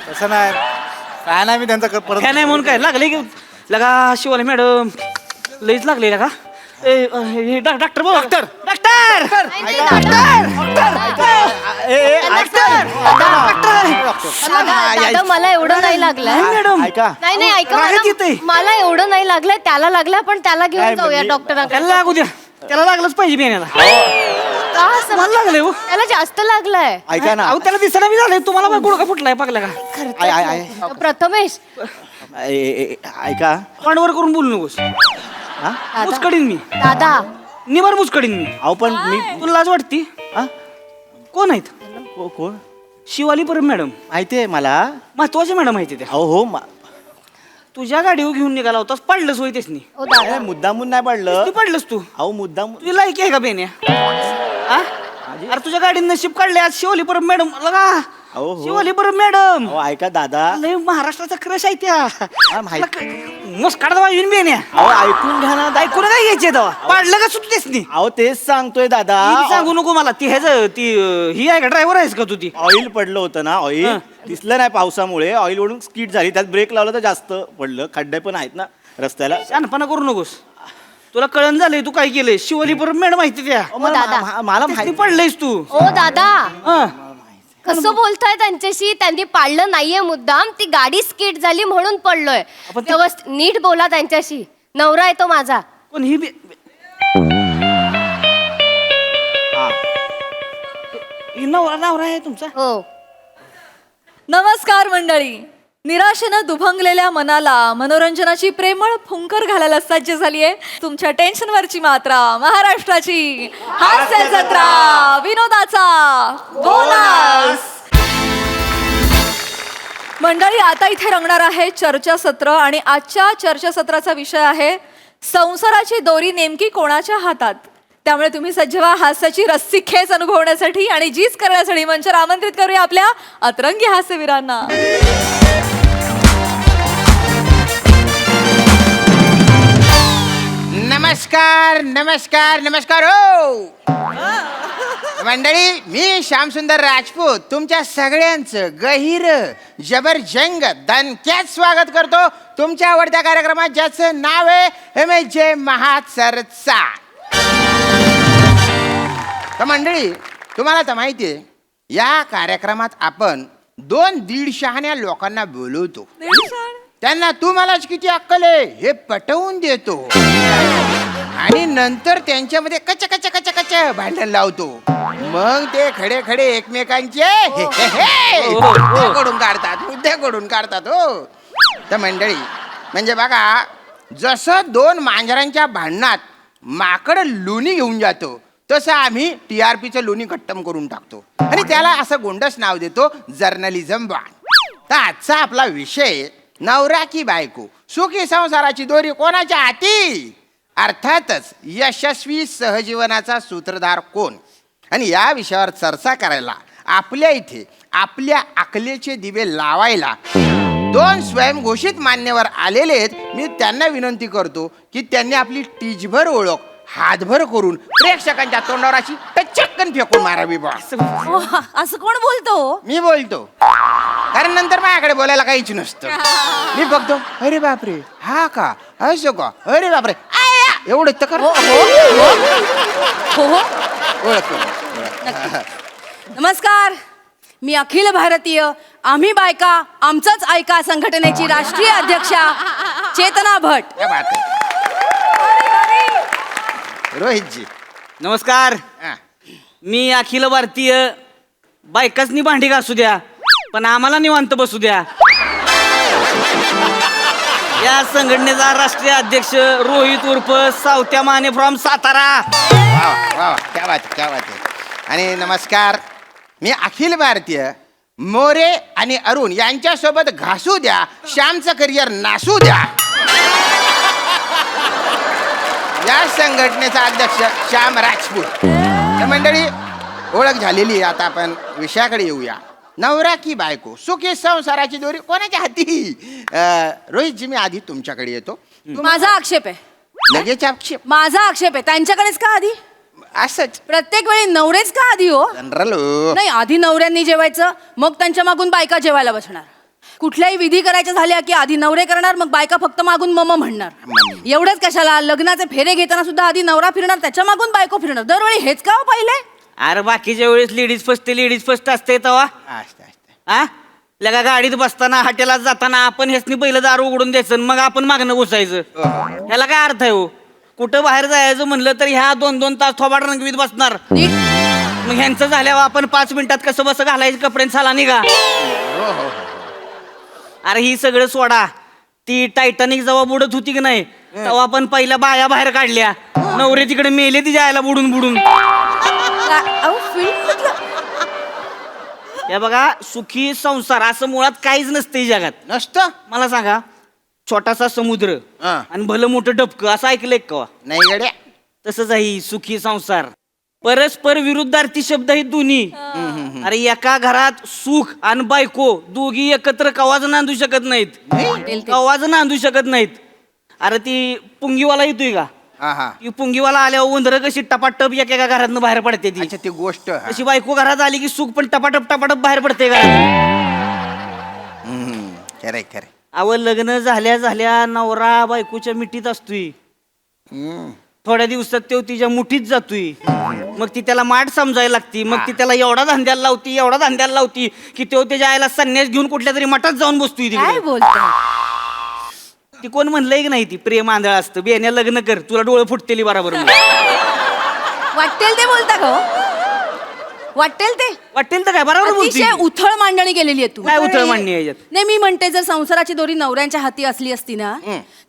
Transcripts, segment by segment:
तसं नाही काय नाही मी त्यांचा परत काय नाही म्हणून काय लागले की लगा शिवाले मॅडम लईच लागले लगा डॉक्टर बोल डॉक्टर डॉक्टर दादा मला एवढं नाही लागलंय मॅडम ऐका नाही नाही ऐका रागात येतंय. मला एवढं नाही लागलंय त्याला लागलंय पण त्याला घेऊन जाऊया डॉक्टरांकडे त्याला लागू द्या त्याला लागलंच पाहिजे बियाण्याला का असं? मला लागले हो त्याला जास्त लागलंय ऐका ना अहो त्याला दिसायला बी झालंय तुम्हाला बघ गुडघा फुटलाय पाकला का प्रथमेश ऐका पांडवर करून बोलू नकोस हा मुचकडीन मी दादा निबर मुचकडीन मी अहो पण मी तुला लाज वाटती हा? कोण आहेत कोण शिवाली परब मॅडम माहितीये मला महत्वाच्या मॅडम माहिती त्या अहो हो तुझ्या गाडीवर घेऊन निघाला होतास पडलंच होय तेच हो दादा मुद्दामून नाही पडलं पडलंस तू अहो मुद्दाम तुझी लायकी आहे का बेन्या हा? अरे तुझ्या गाडीत नशीब काढले आज शिवली परब मॅडम लगा अहो, हो. शिवली परब मॅडम अहो ऐका दादा लय महाराष्ट्राचा क्रश आहे त्या माहिती मस्काड येऊन बेन्या अहो ऐकून घ्या ना ऐकून काय घ्यायचे तेव्हा पाडलं का सुटतेस नी अहो तेच सांगतोय दादा ती सांगू नको मला ती ती ही आहे का ड्रायव्हर आहेस का तू ती ऑइल पडलं होतं ना ऑइल हा. दिसलं नाही पावसामुळे ऑइल ओढून स्कीट झाली त्यात ब्रेक लावला तर जास्त पडलं खड्डे पण आहेत ना रस्त्याला शहाणपणा करू नकोस तुला कळण झालंय तू काय केलंय शिवली परब मॅडम माहिती त्या अहो, मला दादा. मला तेच नी माहिती पडलंयस तू ओ दादा हा. कसं बोलताय त्यांच्याशी त्यांनी पाडलं नाहीये मुद्दाम ती गाडी स्किट झाली म्हणून पडलोय आपण ते- व्यवस्थित नीट बोला त्यांच्याशी नवरा आहे तो माझा पण ही हा. ही नवरा आहे तुमचा हो नमस्कार मंडळी. निराशेनं दुभंगलेल्या मनाला मनोरंजनाची प्रेमळ फुंकर घालायला सज्ज झालीये तुमच्या टेन्शनवरची मात्रा महाराष्ट्राची हास्य जत्रा विनोदाचा बोनस. मंडळी आता इथे रंगणार आहे चर्चासत्र आणि आजच्या चर्चासत्राचा विषय आहे संसाराची दोरी नेमकी कोणाच्या हातात. त्यामुळे तुम्ही सज्ज व्हा हास्याची रस्सी खेच अनुभवण्यासाठी आणि जीच करण्यासाठी मंचावर आमंत्रित करूया आपल्या अतरंगी हास्यवीरांना. नमस्कार नमस्कार नमस्कार हो मंडळी मी श्यामसुंदर राजपूत तुमच्या सगळ्यांचं गहिर जबरजंग दणक्यात स्वागत करतो तुमच्या आवडत्या कार्यक्रमात ज्याचं नाव आहे MJ महाचर्चा. तर मंडळी तुम्हाला तर माहिती आहे या कार्यक्रमात आपण 2-1.5 शहाण्या लोकांना बोलवतो त्यांना तू मलाच किती अक्कल आहे हे पटवून देतो आणि नंतर त्यांच्यामध्ये कच कच कच कच भांडण लावतो मग ते खडे खडे एकमेकांचे मुद्दे कडून काढतात हो. तर मंडळी म्हणजे बघा जसं 2 मांजरांच्या भांडणात माकड लोणी घेऊन जातो तसं आम्ही TRPचं लोणी खट्टम करून टाकतो आणि त्याला असं गोंडस नाव देतो जर्नलिझम बाण. तर आजचा आपला विषय नवरा की बायको सुखी संसाराची दोरी कोणाच्या हाती. अर्थातच यशस्वी सहजीवनाचा सूत्रधार कोण. आणि या विषयावर चर्चा करायला आपल्या इथे आपल्या अकलेचे दिवे लावायला 2 स्वयंघोषित मान्यवर आलेले आहेत. मी त्यांना विनंती करतो की त्यांनी आपली टीचभर ओळख हातभर करून प्रेक्षकांच्या तोंडावर अशी टचक्कन फेकून मारावी बा. असं कोण बोलतो. मी बोलतो कारण नंतर माझ्याकडे बोलायला काहीच नसतं. मी बघतो अरे बापरे हा का असं का अरे बापरे आया! एवढं तर कर ओळख. नमस्कार. मी अखिल भारतीय आम्ही बायका आमचंच ऐका संघटनेची राष्ट्रीय अध्यक्षा चेतना भट. क्या बात आहे. रोहितजी नमस्कार हा. मी अखिल भारतीय बायकाचनी भांडी घासू द्या पण आम्हाला निवांत बसू द्या या संघटनेचा राष्ट्रीय अध्यक्ष रोहित उर्फ सावत्या माने फ्रॉम सातारा. वा वा क्या बात आहे, क्या बात आहे. आणि नमस्कार मी अखिल भारतीय मोरे आणि अरुण यांच्यासोबत घासू द्या श्यामचं करिअर नासू द्या या संघटनेचा अध्यक्ष श्याम राजपूत. तर मंडळी ओळख झालेली आहे आता आपण विषयाकडे येऊया. नवरा की बायको सुखी संसाराची दोरी कोणाच्या हाती. रोहितजी मी आधी तुमच्याकडे येतो. माझा आक्षेप आहे. लगेच आक्षेप माझा आक्षेप आहे त्यांच्याकडेच का आधी. असंच प्रत्येक वेळी नवरेच का आधी हो. जनरल नाही आधी नवऱ्यांनी जेवायचं मग त्यांच्या मागून बायका जेवायला बसणार. कुठल्याही विधी करायच्या झाल्या की आधी नवरे करणार, मग बायका फक्त मागून मम म्हणणार. एवढंच कशाला, लग्नाचे फेरे घेताना सुद्धा आधी नवरा फिरणार, त्याच्या मागून बायको फिरणार. दरवेळी हेच का हो पाहिले? अरे बाकीच्या वेळेस लेडीज फर्स्ट असते तेव्हा. असते असते. हा लगा गाडीत बसताना हॉटेलात जाताना आपण हेच पहिलं दारू उघडून द्यायचं आणि मग आपण मागणं घुसायचं. ह्याला काय अर्थ आहे हो? कुठं बाहेर जायचं म्हणलं तर ह्या 2-2 तास थोबाड रंगवीत बसणार. नीट मग ह्यांचं झाल्यावर आपण 5 मिनिटात कसं बस घालायचं कपडे चाला निघा. अरे ही सगळं सोडा. ती टायटॅनिक जेव्हा बुडत होती की नाही तेव्हा आपण पहिल्या बाया बाहेर काढल्या. नवरे तिकडे मेले ती जायला बुडून बुडून. अहो फिल्म हे बघा सुखी संसार असं मुळात काहीच नसतं जगात. नसतं. मला सांगा छोटासा समुद्र हा. आणि भलं मोठं डबकं असं ऐकलंय का? नाही गड्या. तसंच आहे सुखी संसार. परस्पर विरुद्धार्थी शब्द हे दोन्ही. अरे एका घरात सुख आणि बायको दोघी एकत्र कवाज नांदू शकत नाहीत. कवाज नांदू शकत नाहीत. अरे ती पुंगीवाला येतोय का? हा हा. ती पुंगीवाला आल्यावर उंदरं कशी टपाटप एका घरातनं बाहेर पडते ती. अच्छा ती गोष्ट. हा. तशी बायको घरात आली की सुख पण टपाटप बाहेर पडते घरात. खरे खरे. अव लग्न झाल्या नवरा बायकोच्या मिठीत असतोय. थोड्या दिवसात तो तिच्या मुठीत जातोय. मग ती त्याला माठ समजायला लागती. मग ती त्याला एवढा धांद्याला लावती की तो त्याच्या आईला संन्यास घेऊन कुठल्या तरी मठात जाऊन बसतोय. काय तिकडे बोलताय? ती कोण म्हणलंय की नाही ती प्रेम आंधळ असतं. बेण्या लग्न कर तुला डोळे फुटतेली बरोबर. वाटेल ते बोलता का हो? वाटेल ते वाटेल तर काय बरोबर बोलतोय. अतिशय उथळ मांडणी केलेली आहे तू. काय उथळ मांडणी आहे याच्यात? नाही मी म्हणते जर संसाराची दोरी नवऱ्यांच्या हाती असली असती ना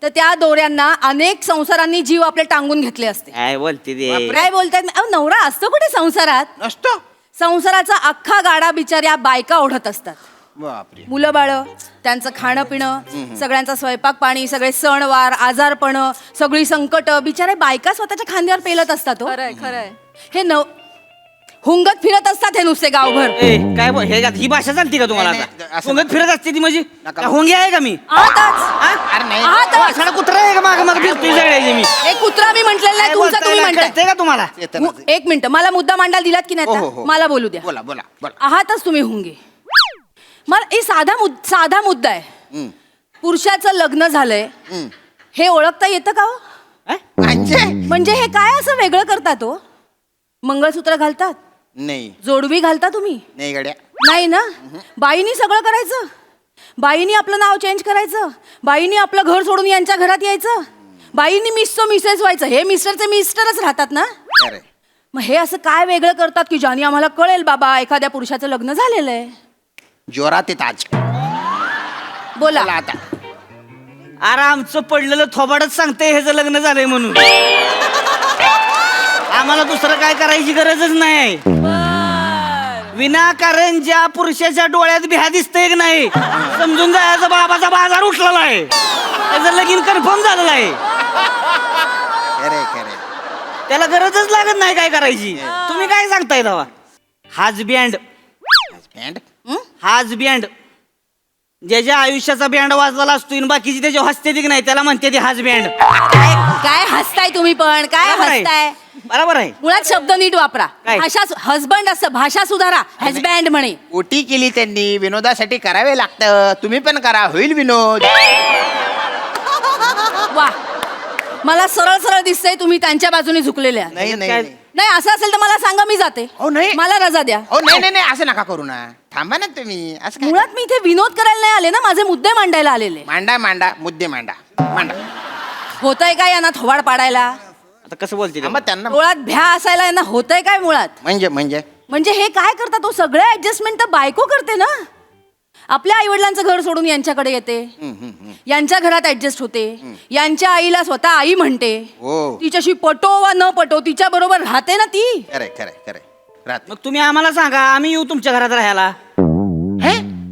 तर त्या दोऱ्यांना अनेक संसारांनी जीव आपले टांगून घेतले असते. काय बोलते ते? काय बोलतायत? अहो, नवरा असतो कुठे संसारात? नसतं. संसाराचा अख्खा गाडा बिचाऱ्या बायका ओढत असतात. बापरे. मुलं बाळ, त्यांचं खाणं पिणं, सगळ्यांचा स्वयंपाक पाणी, सगळे सणवार, आजारपण, सगळी संकट बिचारे बायका स्वतःच्या खांद्यावर पेलत असतात. हो. खरंय खरंय. हे हुंगत फिरत असतात हे नुसते गावभर. ए, काय बोल हे ही भाषा चालते का तुम्हाला? नाही, नाही, असं हुंगत फिरत असते ती म्हणजे नका. काय हुंगी आहे का मी? आताच अरे नाही. आताच कुत्रा आहे का माग माग फिरतोय सगळ्याची मी? एक कुत्रा मी म्हटलेला काय नाही, तुमचा तुम्ही बोलताय? म्हणताय. कळतंय का तुम्हाला? येतं ना. एक मिनिट, मला मुद्दा मांडायला दिलात की हो, नाही हो, आता? हो. मला बोलू द्या. बोला बोला बोला. आहातच तुम्ही हुंगे. मला हे साधा मुद्दा आहे. पुरुषाचं लग्न झालंय हे ओळखता येतं का हो? म्हणजे हे काय असं वेगळं करतात हो? मंगळसूत्र घालतात, नाही जोडवी घालता तुम्ही? नाही गड्या. नाही ना. बाईनी सगळं करायचं. बाईनी आपलं नाव चेंज करायचं. बाईनी आपलं घर सोडून यांच्या घरात यायचं. बाईनी मिसेस व्हायचं. हे मिस्टरचे मिस्टरच राहतात ना. अरे मग हे असं काय वेगळं करतात की ज्याने आम्हाला कळेल बाबा एखाद्या पुरुषाचं लग्न झालेलं आहे? जोरात येत आज. बोला. बोला आता. अरे आमचं पडलेलं थोबाडच सांगते ह्याचं लग्न झालंय म्हणून. आम्हाला दुसरं काय करायची गरजच नाही. विनाकारण ज्या पुरुषाच्या डोळ्यात भ्या दिसतंय की नाही समजून जायचं बाबाचा बाजार उठलेला आहे. त्याचं लगीन कन्फर्म झालेलं आहे. खरे खरे. त्याला गरजच लागत नाही काय करायची. तुम्ही काय सांगताय तेव्हा? हाच बँड ज्याच्या आयुष्याचा बँड वाजलेला असतो आणि बाकीची त्याच्या हसते की नाही त्याला म्हणते ती हाच बँड. काय हसताय तुम्ही पण? काय हसताय? बरोबर आहे. मुळात शब्द नीट वापरा. काय? भाषा हसबंड असं भाषा सुधारा. हसबँड म्हणे. ओटी केली त्यांनी. विनोदासाठी करावे लागतं. तुम्ही पण करा, होईल विनोद. वा, मला सरळ सरळ दिसतंय तुम्ही त्यांच्या बाजूने झुकलेले आहात. नाही नाही काय? नाही. नाही असं असेल तर मला सांगा, मी जाते. हो, नाही. मला रजा द्या. हो नाही नाही नाही असं नका करू ना. थांबा ना तुम्ही. असं काय मुळात मी इथे विनोद करायला नाही आले ना, माझे मुद्दे मांडायला आलेले. मांडा मुद्दे मांडा. होतंय काय यांना थोबाड पाडायला? आता कसं बोलते ते? थांबा त्यांना. मुळात भ्या असायला यांना होतंय काय मुळात? म्हणजे हे काय करतात तो? सगळं ऍडजस्टमेंट तर बायको करते ना. आपल्या आई वडिलांचं घर सोडून यांच्याकडे येते, यांच्या घरात ऍडजस्ट होते, यांच्या आईला स्वतः आई म्हणते, हो. तिच्याशी पटो वा न पटो तिच्या बरोबर राहते ना ती. खरे खरे खरे. राहत. मग तुम्ही आम्हाला सांगा आम्ही येऊ तुमच्या घरात राहायला.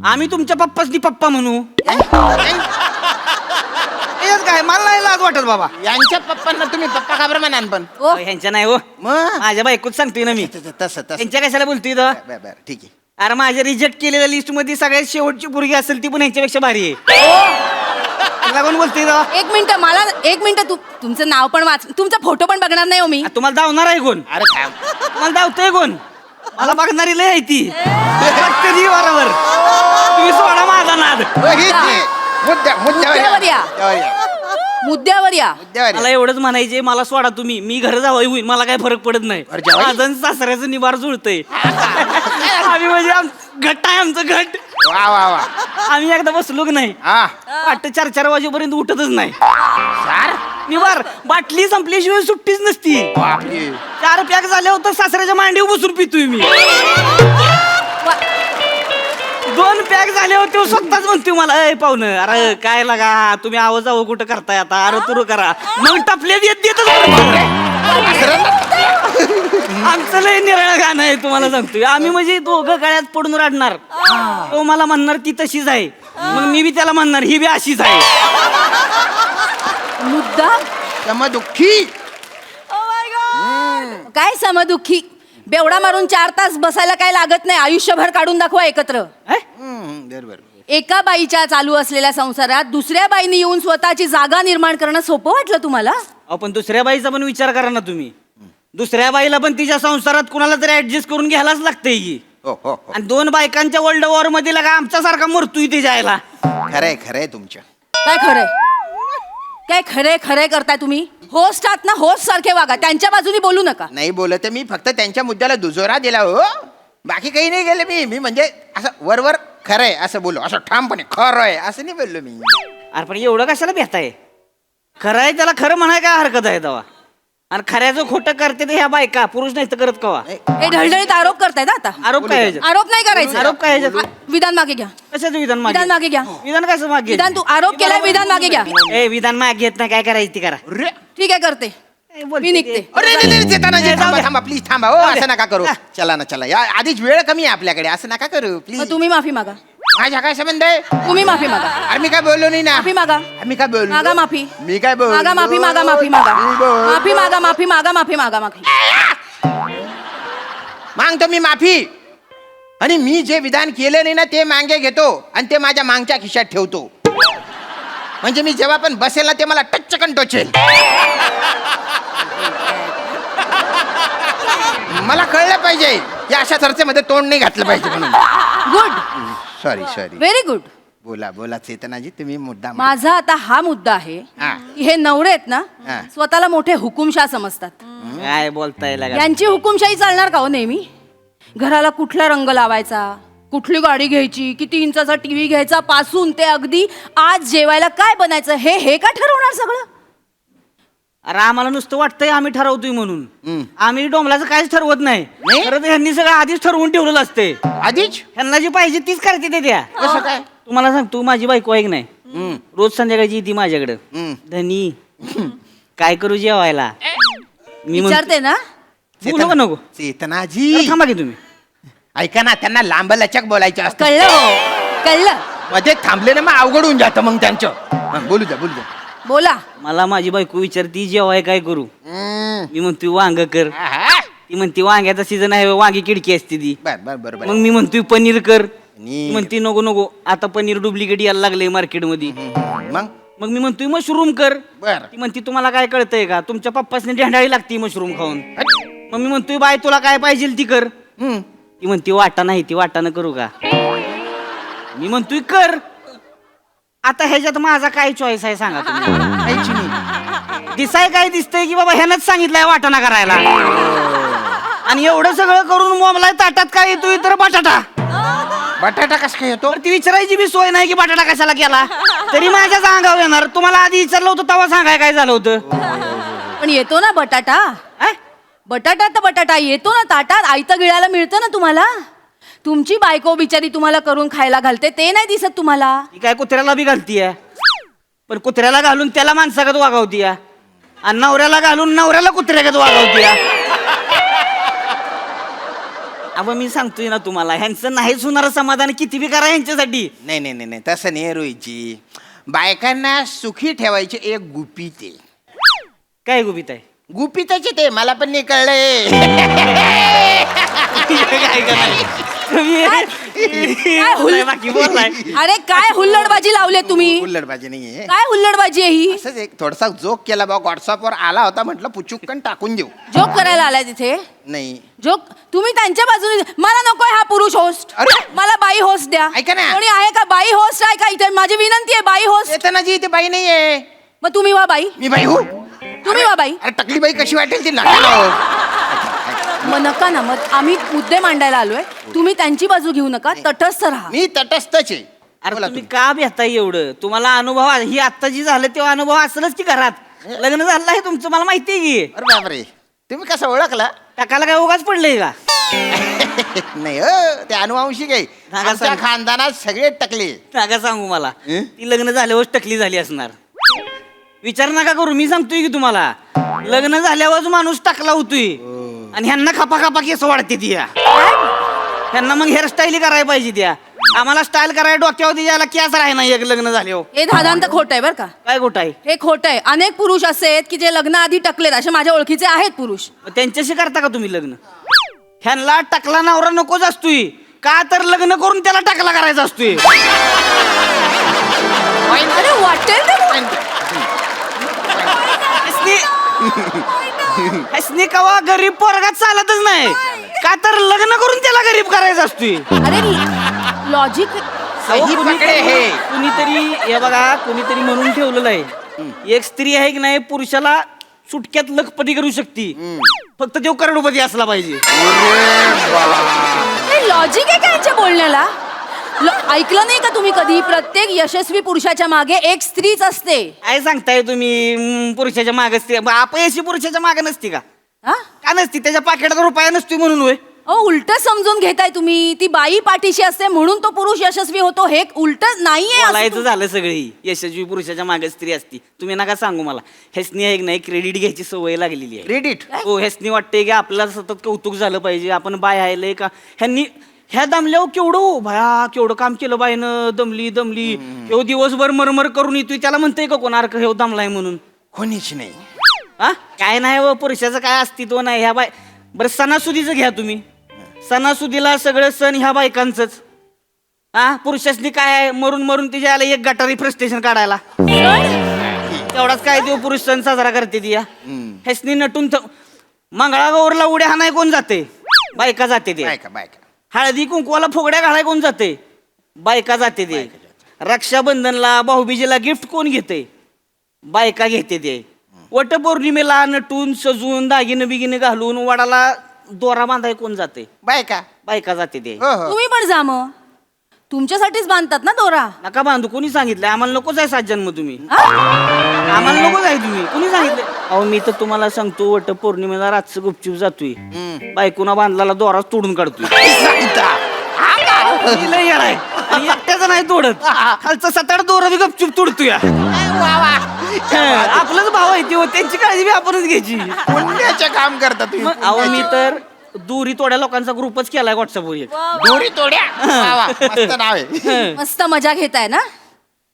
आम्ही तुमच्या पप्पासनी पप्पा म्हणू. हेच काय मला नाही लाज वाटत बाबा. यांच्या पप्पांना तुम्ही पप्पा का बरं म्हणाल पण? ओ, ह्यांच्या नाही हो. मग माझ्या बायकोच सांगतोय ना मी. तसं तसं. त्यांच्या कशाला बोलतोय इथं? बरं ठीक आहे. अरे माझ्या रिजेक्ट केलेल्या लिस्ट मध्ये सगळ्यात शेवटची पोरगी असेल ती पण ह्यांच्यापेक्षा भारी आहे. तुला कोण बोलतोय इथं? एक मिनिट तुमचं नाव पण वाच, तुमचा फोटो पण बघणार नाही हो मी. तुम्हाला धावणार आहे कोण? अरे थांब. तुम्हाला धावतोय कोण? मला बघणारी लय आहे ती बघते ती बरोबर. तुम्ही सोडा माझा नाद. मुद्द्यावर या. मुद्द्यावर या. मला एवढंच म्हणायचे, मला सोडा तुम्ही, मी घर जावई होईल, मला काय फरक पडत नाही. जावई? माझं आणि सासऱ्याचं निबार जुळतंय. आम्ही म्हणजे घट आहे आमचं घट. वा वा वा. आम्ही एकदा बसलो की नाही हा वाटतं 4-4 वाजेपर्यंत उठतच नाही. सार निवार बाटली संपल्याशिवाय सुट्टीच नसती. बापरे. 4 पॅक झाले होतं सासऱ्याच्या मांडीवर बसून पितोय मी. 2 पॅक झाले होते स्वतःच म्हणतोय मला, अय पाहुणं, अरे काय लागा तुम्ही आवाज जावं कुठं करताय आता, अरे तुरु करा. मग टपले देतच आमचं लय निराळं गाणं आहे तुम्हाला सांगतोय. आम्ही म्हणजे दोघं गळ्यात पडून रडणार. तो मला म्हणणार ती तशीच आहे, मग मी बी त्याला म्हणणार ही बी अशीच आहे. मुद्दा समदुःखी. काय समदुःखी? बेवडा मारून 4 तास बसायला काय लागत नाही, आयुष्यभर काढून दाखवा एकत्र. बरोबर. एका बाईच्या चालू असलेल्या संसारात दुसऱ्या बाईने येऊन स्वतःची जागा निर्माण करणं सोपं वाटलं तुम्हाला? आपण दुसऱ्या बाईचा पण विचार करा ना तुम्ही. दुसऱ्या बाईला पण तिच्या संसारात कुणाला तरी ऍडजस्ट करून घ्यायलाच लागतंय की. हो हो हो. आणि 2 बायकांच्या वर्ल्ड वॉर मध्ये लागा आमच्यासारखा मरतोय ते जायला. खरंय खरंय तुमच्या. काय खरंय? काय खरे खरे करताय तुम्ही? होस्ट आहात ना, होस्ट सारखे वागा, त्यांच्या बाजूनी बोलू नका. नाही बोलत मी फक्त त्यांच्या मुद्द्याला दुजोरा दिला हो, बाकी काही नाही गेलं मी. म्हणजे असं वरवर खरंय असं बोललो, असं ठामपणे खरंय असं नाही बोललो मी. अरे पण एवढं कशाला भेटाय? खरं आहे त्याला खरं म्हणाय काय हरकत आहे तेव्हा? आणि खऱ्याचं खोटं करते ते ह्या बायका, पुरुष नाही तर करत कवा? हे ढळढळीत आरोप करताय ना आता. आरोप काय ह्याच्यात? आरोप नाही करायचा. आरोप काय ह्याच्यात? विधान मागे घ्या. कशाचं विधान विधान मागे घ्या. विधान कसं मागे? विधान तू आरोप केलाय, विधान मागे घ्या. ए विधान मागे घेत नाही, काय करायचं ती करा. अरे ठीक आहे, करते. मी निघते. अरे नाही, नाही, चेतना, जाऊ थांबा दे. थांबा प्लीज थांबा हो, असं नका करू. चला ना चला, या आधीच वेळ कमी आहे आपल्याकडे, असं नका करू मग प्लीज. तुम्ही माफी मागा. माझ्या काय संबंध आहे? तुम्ही माफी मागा. अरे मी काय बोललो नाही ना. माफी मागा. मी काय बोललो? मागा माफी. मी काय बोललो? मागा माफी मागा. माफी मागा. मी बोललो. माफी मागा. माफी मागा. माफी मागा. माफी मागतो मी माफी. आणि मी जे विधान केलं नाही ना ते मागे घेतो आणि ते माझ्या मागच्या खिशात ठेवतो. म्हणजे मी जेव्हा पण बसेल ना ते मला टचकन टोचेल. मला कळलं पाहिजे या अशा चर्चेमध्ये तोंड नाही घातलं पाहिजे म्हणून. Good. Sorry sorry. Very good. बोला बोला चेतनाजी, तुम्ही मुद्दा मांडा. माझा आता हा मुद्दा आहे हा. की हे नवरे आहेत ना, हा. स्वतःला मोठे हुकुमशाह समजतात. काय बोलताय लागा? यांची हुकुमशाही चालणार का हो नेहमी? घराला कुठला रंग लावायचा, कुठली गाडी घ्यायची, किती इंचाचा टीव्ही घ्यायचा पासून ते अगदी आज जेवायला काय बनायचं हे का ठरवणार सगळं? अरे आम्हाला नुसतं वाटतंय आम्ही ठरवतोय म्हणून. आम्ही डोंबलाचं काहीच ठरवत नाही. नाही? खरं तर ह्यांनी सगळं आधीच ठरवून ठेवलेलं असते. आधीच ह्यांना जी पाहिजे तीच करते ते त्या. कसं काय? तुम्हाला सांगतो, माझी बायको ऐक नाही, रोज संध्याकाळची येते माझ्याकडं. धनी काय करू जेवायला? मी म्हणतो- विचारते ना. बोलू का नको? चेतनाजी अरे थांबा की तुम्ही. ऐका ना, त्यांना लांब लचक बोलायचं असतं. कळलं हो, कळलं. मध्ये थांबले ना मग अवघड होऊन जातं मग त्यांचं. बोलू द्या बोलू द्या. बोला. मला माझी बायको विचारती जेवाय काय करू? मी म्हणतोय वांग कर. आहा. ती म्हणते वांग्याचा सीझन आहे, वांगी किडकी असते ती. बर बर बरोबर. मग मी म्हणतोय पनीर कर. पनीर. ती म्हणते नको नको, आता पनीर डुप्लिकेट यायला लागले मार्केटमध्ये. मग मग मी म्हणतोय मशरूम कर. बर. ती म्हणते तुम्हाला काय कळतंय का, तुमच्या पप्पासने ढेंडाळी लागती मशरूम खाऊन. मग मी म्हणतोय बाय तुला काय पाहिजे ती कर. ती म्हणते वाटा नाही, ती वाटानं करू का? मी म्हणतोय कर. आता ह्याच्यात माझा काय चॉईस आहे सांगा तुम्ही? काहीच नाही. दिसाय काय दिसतंय की बाबा ह्यानंच सांगितलंय वाटाणा करायला. आणि एवढं सगळं करून मोमलाय ताटात काय येतोय तर बटाटा. बटाटा कसं काय येतो? तर ती विचारायची बी सोय नाही की बटाटा कशाला केला. तरी माझ्याच अंगावर येणार. तुम्हाला आधी विचारलं होतं तेव्हा सांगाय काय झालं होतं? पण येतो ना बटाटा. अं? बटाटा तर बटाटा येतो ना ताटात, आयतं गिळायला मिळतं ना तुम्हाला. तुमची बायको बिचारी तुम्हाला करून खायला घालते ते नाही दिसत तुम्हाला. ती काय कुत्र्याला बी घालतीय, पण कुत्र्याला घालून त्याला माणसागत वागवतीय, आणि नवऱ्याला घालून नवऱ्याला कुत्र्यागत वागवतीय. अब मी सांगतोय ना तुम्हाला, ह्यांचं नाहीच होणारं समाधान किती बी करा ह्यांच्यासाठी. नाही नाही नाही नाही, तसं नाही रोहितजी. बायकांना सुखी ठेवायचे एक गुपित आहे. काय गुपित आहे? गुपिताचे ते मला पण नाही कळलंय. काय करणार? तुम्ही बोललाय बाकी बोललाय. अरे काय हुल्लडबाजी लावले तुम्ही? उल्लडबाजी नाहीये, काय हुल्लडबाजी आहे ही? असंच एक थोडासा जोक केला बा, व्हॉट्सअपवर आला होता, म्हटलं पुचुक्कन टाकून देऊ. जोक करायला आलाय तिथे? नाही जोक तुम्ही त्यांच्या बाजूने. मला नकोय हा पुरुष होस्ट, अरे! मला बाई होस्ट द्या. ऐका ना. कोणी आहे का बाई होस्ट? आहे का इथे? माझी विनंती आहे, बाई होस्ट. चेतनाजी इथे बाई नाहीये. मग तुम्ही वा बाई. मी बाई हो. तुम्ही वा बाई. अरे टकली बाई कशी वाटेल ती नका ना हो. मग नका ना, मग आम्ही मुद्दे मांडायला आलोय. तुम्ही त्यांची बाजू घेऊ नका, तटस्थ राहा. मी तटस्थच आहे. अरे बोला तुम्ही तुम्ही. का भेटताय एवढं? तुम्हाला अनुभव ही आता जी झालं तेव्हा अनुभव असलच की घरात. लग्न झालं आहे तुमचं, मला माहिती आहे की. अरे बापरे, तुम्ही कसं ओळखला? टाकायला काय उगाच पडलंय का? नाही हो, ते अनुवांशिक आहे. सांगा, आमच्या सांगा. खानदानात सगळे टकले. नका सांगू मला. हं? ती लग्न झाल्यावर टकली झाली असणार. विचार नका करू, मी सांगतोय की तुम्हाला. लग्न झाल्यावर माणूस टाकला होतोय आणि ह्यांना खापा खापा केस वाढते ती. ह्यांना मग हेअरस्टाईल करायला पाहिजे त्या. आम्हाला स्टाईल करायला डोक्यावर यायला केस राही नाही एक लग्न झाल्यावर. हे दादांत खोट आहे बरं का? काय गोष्ट आहे? हे खोट आहे. अनेक पुरुष असे आहेत की जे लग्नाआधी टकलेत, असे माझ्या ओळखीचे आहेत पुरुष. मग त्यांच्याशी करता का तुम्ही लग्न? ह्यांना टाकला नवरा नकोच असतोय का, तर लग्न करून त्याला टाकला करायचा असतोय. अरे वाटेल ते. हसनी कवा गरीब पोरगात चालतच नाही का, तर लग्न करून त्याला गरीब करायचं असतोय. अरे लॉजिक. सही पकडे हे. कुणीतरी हे बघा, कुणीतरी म्हणून ठेवलेलं आहे, एक स्त्री आहे की नाही पुरुषाला सुटक्यात लखपती करू शकते, फक्त तो करोडपती असला पाहिजे. लॉजिक आहे का यांच्या बोलण्याला? ऐकलं नाही का तुम्ही कधी? प्रत्येक यशस्वी पुरुषाच्या मागे एक स्त्रीच असते. काय सांगताय तुम्ही? पुरुषाच्या मागे स्त्री अपयशी पुरुषाच्या मागे नसती का? हा? का नसती? त्याच्या पाकिटात रुपया नसतो म्हणून होय? अहो उलट समजून घेताय तुम्ही. ती बाई पाठीशी असते म्हणून तो पुरुष यशस्वी होतो, हे उलट नाहीये. असं बोलायचं झालं सगळी यशस्वी पुरुषाच्या मागे स्त्री असती. तुम्ही नका सांगू मला. हेसनी आहे की नाही क्रेडिट घ्यायची सवय लागलेली आहे. क्रेडिट. हो, हेसनी वाटते की आपल्याला सतत कौतुक झालं पाहिजे, आपण बाय आहे का. ह्यांनी ह्या दमल्यावर केवढं भया केवढं काम केलं बाईनं, दमली एवढं दिवसभर मरमर करून येतोय, त्याला म्हणतंय का कोण अर्क हे दमलाय म्हणून? कोणीच नाही. हा काय नाही व पुरुषाचं काय अस्तित्व नाही ह्या बाय. बरं सणासुदीचं घ्या तुम्ही. सणासुदीला सगळं सण ह्या बायकांच. हा पुरुषासनी काय आहे, मरून मरून तिच्या आला एक गटारी फ्रस्ट्रेशन काढायला. तेवढाच काय देऊ पुरुष सण साजरा करते ती. ह्यासनी नटून मंगळागौरला उड्या हाणाय कोण जाते? बायका जाते ते. बायका बायका. हळदी कुंकवाला फुगड्या घालाय कोण जाते? बायका जाते ते. रक्षाबंधनला भाऊबीजेला गिफ्ट कोण घेते? बायका घेते ते. वटपौर्णिमेला नटून सजून दागिनं बिगिनं घालून वडाला दोरा बांधाय कोण जाते? बायका. बायका जाते ते. हो हो. तुम्ही पण जा मग. तुमच्यासाठीच बांधतात ना दोरा. नका बांधू. कोणी सांगितलंय? आम्हाला नकोच आहे 7 जन्म तुम्ही. हा? आम्हाला नकोच आहे तुम्ही. कोणी सांगितलंय? अहो मी तर तुम्हाला सांगतो, वटपौर्णिमेला रातचं गुपचूप जातोय, बायकोना बांधलेला दोराच तोडून काढतोय. मी लय येडा आहे. आणि एकट्याचं नाही तोडत, खालचं 7-8 दोरं बी गपचूप तोडतोय. आपलंच भाव आहे ते, त्यांची काळजी बी आपणच घ्यायची. पुण्याचे काम करता तुम्ही. मग अहो मी तर दुरी तोड्या लोकांचा ग्रुपच केलाय व्हॉट्सअपवर एक. दोरी तोड्या. वा वा, मस्त नाव आहे. मस्त मजा घेताय ना.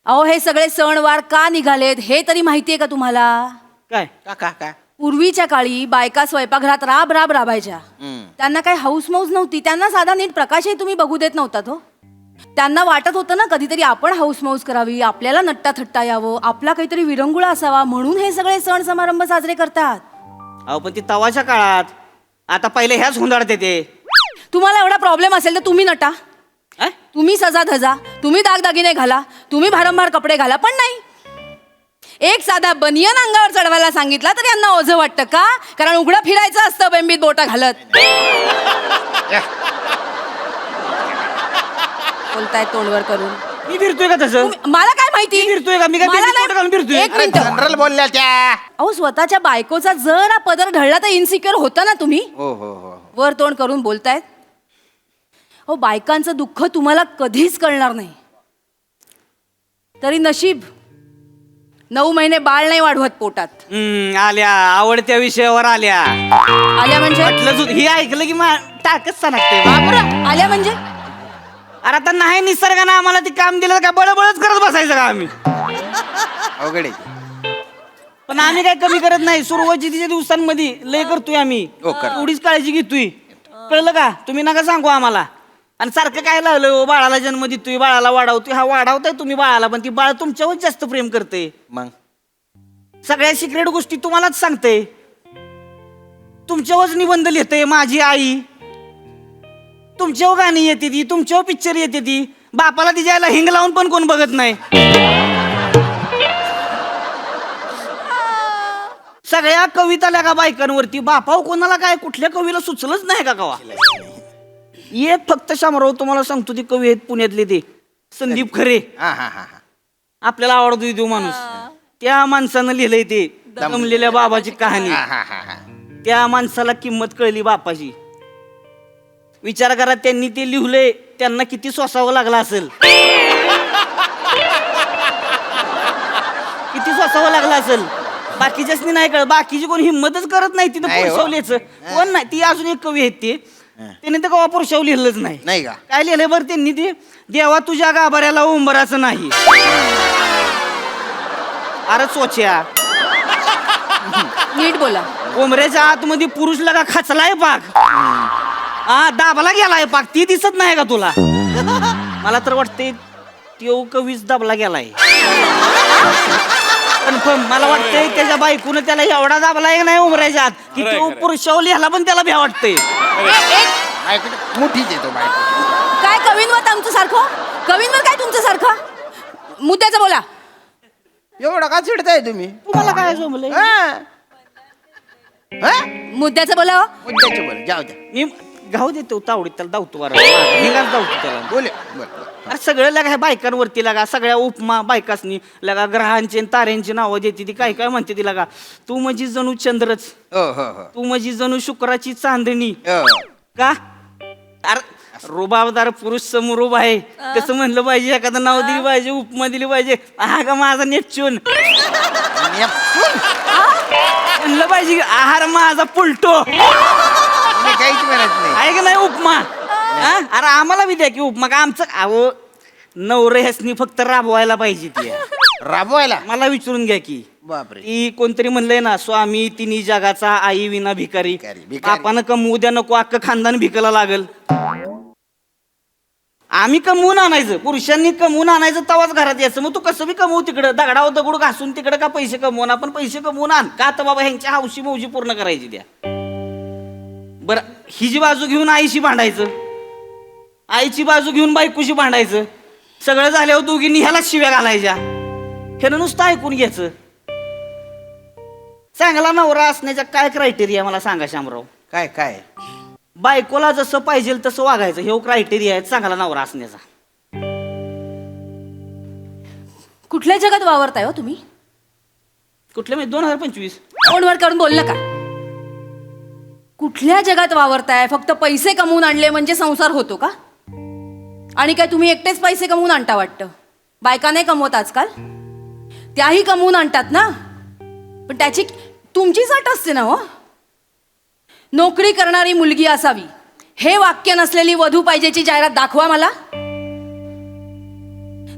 अहो हे सगळे सणवार का निघालेत हे तरी माहितीये का तुम्हाला? काय काका का. पूर्वीच्या काळी बायका स्वयंपाकघरात राबायच्या. त्यांना काही हाऊस मौज नव्हती. त्यांना साधा नीट प्रकाशही तुम्ही बघू देत नव्हता तो. त्यांना वाटत होतं ना कधीतरी आपण हाऊस मौज करावी, आपल्याला नट्टा थट्टा यावं, आपला काहीतरी विरंगुळा असावा, म्हणून हे सगळे सण समारंभ साजरे करतात. अहो पण ती तवाच्या काळात. आता पहिले ह्याच हुंदाडते ते. तुम्हाला एवढा प्रॉब्लेम असेल तर तुम्ही नटा, अं? तुम्ही सजा धजा, तुम्ही दागदागिने घाला, तुम्ही भारंभार कपडे घाला, पण नाही. एक साधा बनियन अंगावर चढवायला सांगितला तर यांना ओझं वाटतं का? कारण उघडं फिरायचं असतं बेंबीत बोटा घालत. बोलताय तोंडवर करून. मी फिरतोय का तसं? मला काय माहिती? मी फिरतोय का? मी काय मला बेंबीत नाही- बोटं घालून फिरतोय? एक मिनिट. जनरल बोलल्या त्या. अहो स्वतःच्या बायकोचा जरा पदर ढळला तर इन्सिक्युअर होता ना तुम्ही. हो हो हो. वर तोंड करून बोलतायत. अहो बायकांचं दुःख तुम्हाला कधीच कळणार नाही. तरी नशीब 9 महिने बाळ नाही वाढवत पोटात. आल्या आवडत्या विषयावर आल्या. आल्या म्हणजे? म्हटलं ही ऐकलं की टाकच सांगते. आल्या म्हणजे? अरे आता नाही निसर्गानं आम्हाला ते काम दिलं का बळबळच करत बसायचं का आम्ही? अवघड आहे. पण आम्ही काय कमी करत नाही. सुरुवातीच्या दिवसांमध्ये लय करतोय आम्ही. हो, कर. एवढीच काळजी घेतोय. कळलं का? तुम्ही नका सांगू आम्हाला. आणि सारखं काय लागलं हो, बाळाला जन्म देतोय, बाळाला वाढवतोय. हा वाढवताय तुम्ही बाळाला, पण ती बाळ तुमच्यावर जास्त प्रेम करते. मग सगळ्या सिक्रेट गोष्टी तुम्हालाच सांगते. तुमच्यावरच निबंध लिहिते माझी आई, तुमच्यावर गाणी येते ती, तुमच्यावर पिक्चर येते ती. बापाला तिच्या आईला हिंग लावून पण कोण बघत नाही. सगळ्या कविता का बायकांवरती. बापाव कोणाला काय कुठल्या कवीला सुचलंच नाही का कवा? एक फक्त शामराव तुम्हाला सांगतो, ती कवी आहेत पुण्यातले, ते संदीप खरे. हा हा हा हा. आपल्याला आवडतो तो माणूस. त्या माणसानं लिहिलंय ते दमलेल्या बाबाची कहाणी. हा हा हा हा. त्या माणसाला किंमत कळली बापाची. विचार करा, त्यांनी ते लिहिलंय, त्यांना किती सोसावं लागला असेल. किती सोसावं लागला असेल. बाकीच्याच नाही कळत. बाकीची कोण हिंमतच करत नाही तिथं नाही हो. पुरुषावलीचं कोण नाही. ती अजून एक कवी आहेत ते, त्यांनी तर कवा पुरुषाव लिहिलंच नाही. नाही का? काय लिहिलंय बरं त्यांनी ते, देवा तुझ्या गाभाऱ्याला उंबराचं नाही. अरे चोच्या, नीट बोला. उमऱ्याच्या आतमध्ये पुरुष लगा खचलाय पाक. हा, दाबला गेलाय पाक. ती दिसत नाही का तुला? मला तर वाटतंय तो कवीच दाबला गेलाय. कन्फर्म मला वाटतंय त्याच्या बायकोनं त्याला एवढा दाबलाय नाही उमऱ्याच्या आत की तो पुरुषाव लिहायला पण त्याला भ्या वाटतंय. बायको मोठीच येतो बायको. काय कवींवर आमचं सारखं? कवींवर काय तुमचं सारखं? मुद्द्याचं बोला. एवढं का चिडताय तुम्ही? तुम्हाला काय जमलंय? हा? हा? मुद्द्याचं बोला हो. मुद्द्याचे बोल, जाऊ द्या. मी घाऊ देतो तावडीत त्याला धावतो बरं. हिंगाच धावतो त्याला. बोल बोल. अरे सगळं लगा ह्या बायकांवरती लगा, सगळ्या उपमा बायकासनी लगा, ग्रहांची आणि ताऱ्यांची नावं देते ती. काय काय म्हणते ती लगा, तू म्हणजे जणू चंद्रच, हो हो हो. तू म्हणजे जणू शुक्राची चांदणी. हो. का? अरे रुबाबदार पुरुष समोर उभा आहे, कसं म्हणलं पाहिजे, एखादं नाव दिली पाहिजे, उपमा दिली पाहिजे. हा का माझा नेपच्यून म्हणलं पाहिजे, आहार माझा पुलटो. मी काहीच म्हणत नाही. आहे का नाही उपमा? हा? अरे आम्हाला बी द्या की उपमा. का आमचं अहो नवरे ह्यासनी फक्त राबवायला पाहिजे ती. राबवायला? मला विचारून घ्या की, बापरे. ती कोणतरी म्हणलंय ना, स्वामी तिन्ही जगाचा, आई विना भिकारी. भिकारी. बापानं कमवू द्या नको, अख्खं खानदान भिकायला लागल. आम्ही कमवून आणायचं, पुरुषांनी कमवून आणायचं, तवाच घरात यायचं. मग तू कसं बी कमवू तिकडं, दगडावर दगड घासून तिकडं का पैसे कमवून. आपण पैसे कमवून आण का तर बाबा ह्यांच्या हौशी मौजी पूर्ण करायची द्या. बरं, ही जी बाजू घेऊन आईशी भांडायचं, आईची बाजू घेऊन बायकोशी भांडायचं. सगळं झाल्यावर दोघींनी ह्यालाच शिव्या घालायच्या. ह्यानं नुसतं ऐकून घ्यायचं. चांगला नवरा असण्याच्या काय क्रायटेरिया मला सांगा शामराव? काय काय? बायकोला जसं पाहिजे तसं वागायचं, हे क्रायटेरिया आहे चांगला नवरा असण्याचा. कुठल्या जगात वावरताय हो तुम्ही? कुठल्या म्हणजे 2025? फोनवर करून बोल नका. कुठल्या जगात वावरताय? फक्त पैसे कमवून आणले म्हणजे संसार होतो का? आणि काय तुम्ही एकटेच पैसे कमवून आणता वाटतं? बायका नाही कमवत आजकाल, त्याही कमवून आणतात ना. पण त्याची तुमचीच अट असते ना हो. नोकरी करणारी मुलगी असावी हे वाक्य नसलेली वधू पाहिजेची जाहिरात दाखवा मला.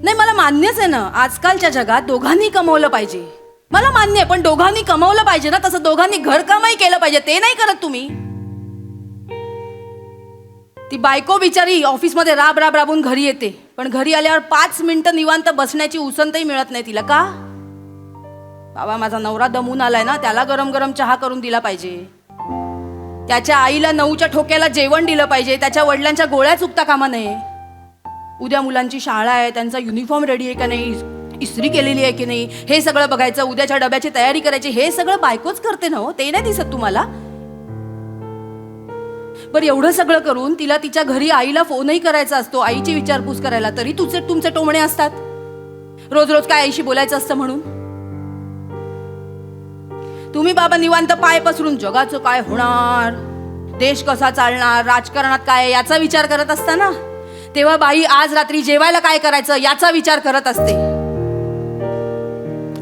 नाही, मला मान्यच आहे ना, आजकालच्या जगात दोघांनी कमवलं पाहिजे. मला मान्य आहे, पण दोघांनी कमवलं पाहिजे ना, तसं दोघांनी घरकामही केलं पाहिजे. ते नाही करत तुम्ही. ती बायको बिचारी ऑफिसमध्ये राब राब राबून घरी येते, पण घरी आल्यावर 5 मिनिटं निवांत बसण्याची उसंतही मिळत नाही तिला. का? बाबा माझा नवरा दमून आलाय ना, त्याला गरम गरम चहा करून दिला पाहिजे, त्याच्या आईला 9च्या ठोक्याला जेवण दिलं पाहिजे, त्याच्या वडिलांच्या गोळ्या चुकता कामा नये. उद्या मुलांची शाळा आहे, त्यांचा युनिफॉर्म रेडी आहे का नाही, इस्त्री केलेली आहे की नाही, हे सगळं बघायचं. उद्याच्या डब्याची तयारी करायची. हे सगळं बायकोच करते ना हो, ते नाही दिसत तुम्हाला? बरं, एवढं सगळं करून तिला तिच्या घरी आईला फोनही करायचा असतो, आईची विचारपूस करायला, तरी तुमचे टोमणे असतात. रोज रोज काय आईशी बोलायचं असतं म्हणून. तुम्ही बाबा निवांत पाय पसरून जगाचं काय होणार, देश कसा चालणार, राजकारणात काय याचा विचार करत असता ना, तेव्हा बाई आज रात्री जेवायला काय करायचं याचा विचार करत असते.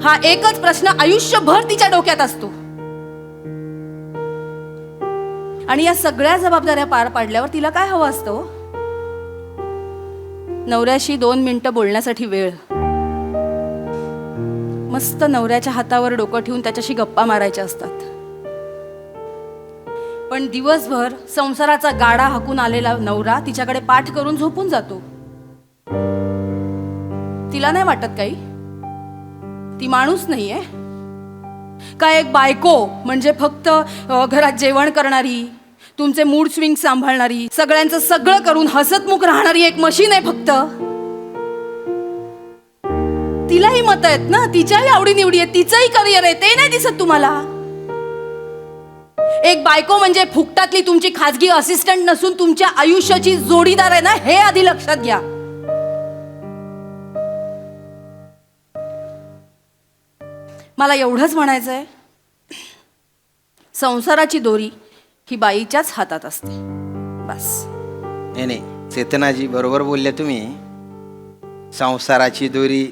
हा एकच प्रश्न आयुष्यभर तिच्या डोक्यात असतो. आणि या सगळ्या जबाबदाऱ्या पार पाडल्यावर तिला काय हवं असतं? नवऱ्याशी 2 मिनिटं बोलण्यासाठी वेळ, मस्त नवऱ्याच्या हातावर डोकं ठेवून त्याच्याशी गप्पा मारायच्या असतात. पण दिवसभर संसाराचा गाडा हाकून आलेला नवरा तिच्याकडे पाठ करून झोपून जातो. तिला नाही वाटत काही? ती माणूस नाहीये का? एक बायको म्हणजे फक्त घरात जेवण करणारी, तुमचे मूड स्विंग सांभाळणारी, सगळ्यांचं सगळं करून हसतमुख राहणारी एक मशीन आहे फक्त? तिलाही मत आहेत ना, तिच्याही आवडीनिवडी आहे, तिचंही करिअर आहे, ते नाही दिसत तुम्हाला? एक बायको म्हणजे फुकटातली तुमची खाजगी असिस्टंट नसून तुमच्या आयुष्याची जोडीदार आहे ना, हे आधी लक्षात घ्या. मला एवढंच म्हणायचंय, संसाराची दोरी ही बाईच्याच हातात असते, बस. नाही, चेतनाजी बरोबर बोलले तुम्ही. संसाराची दोरी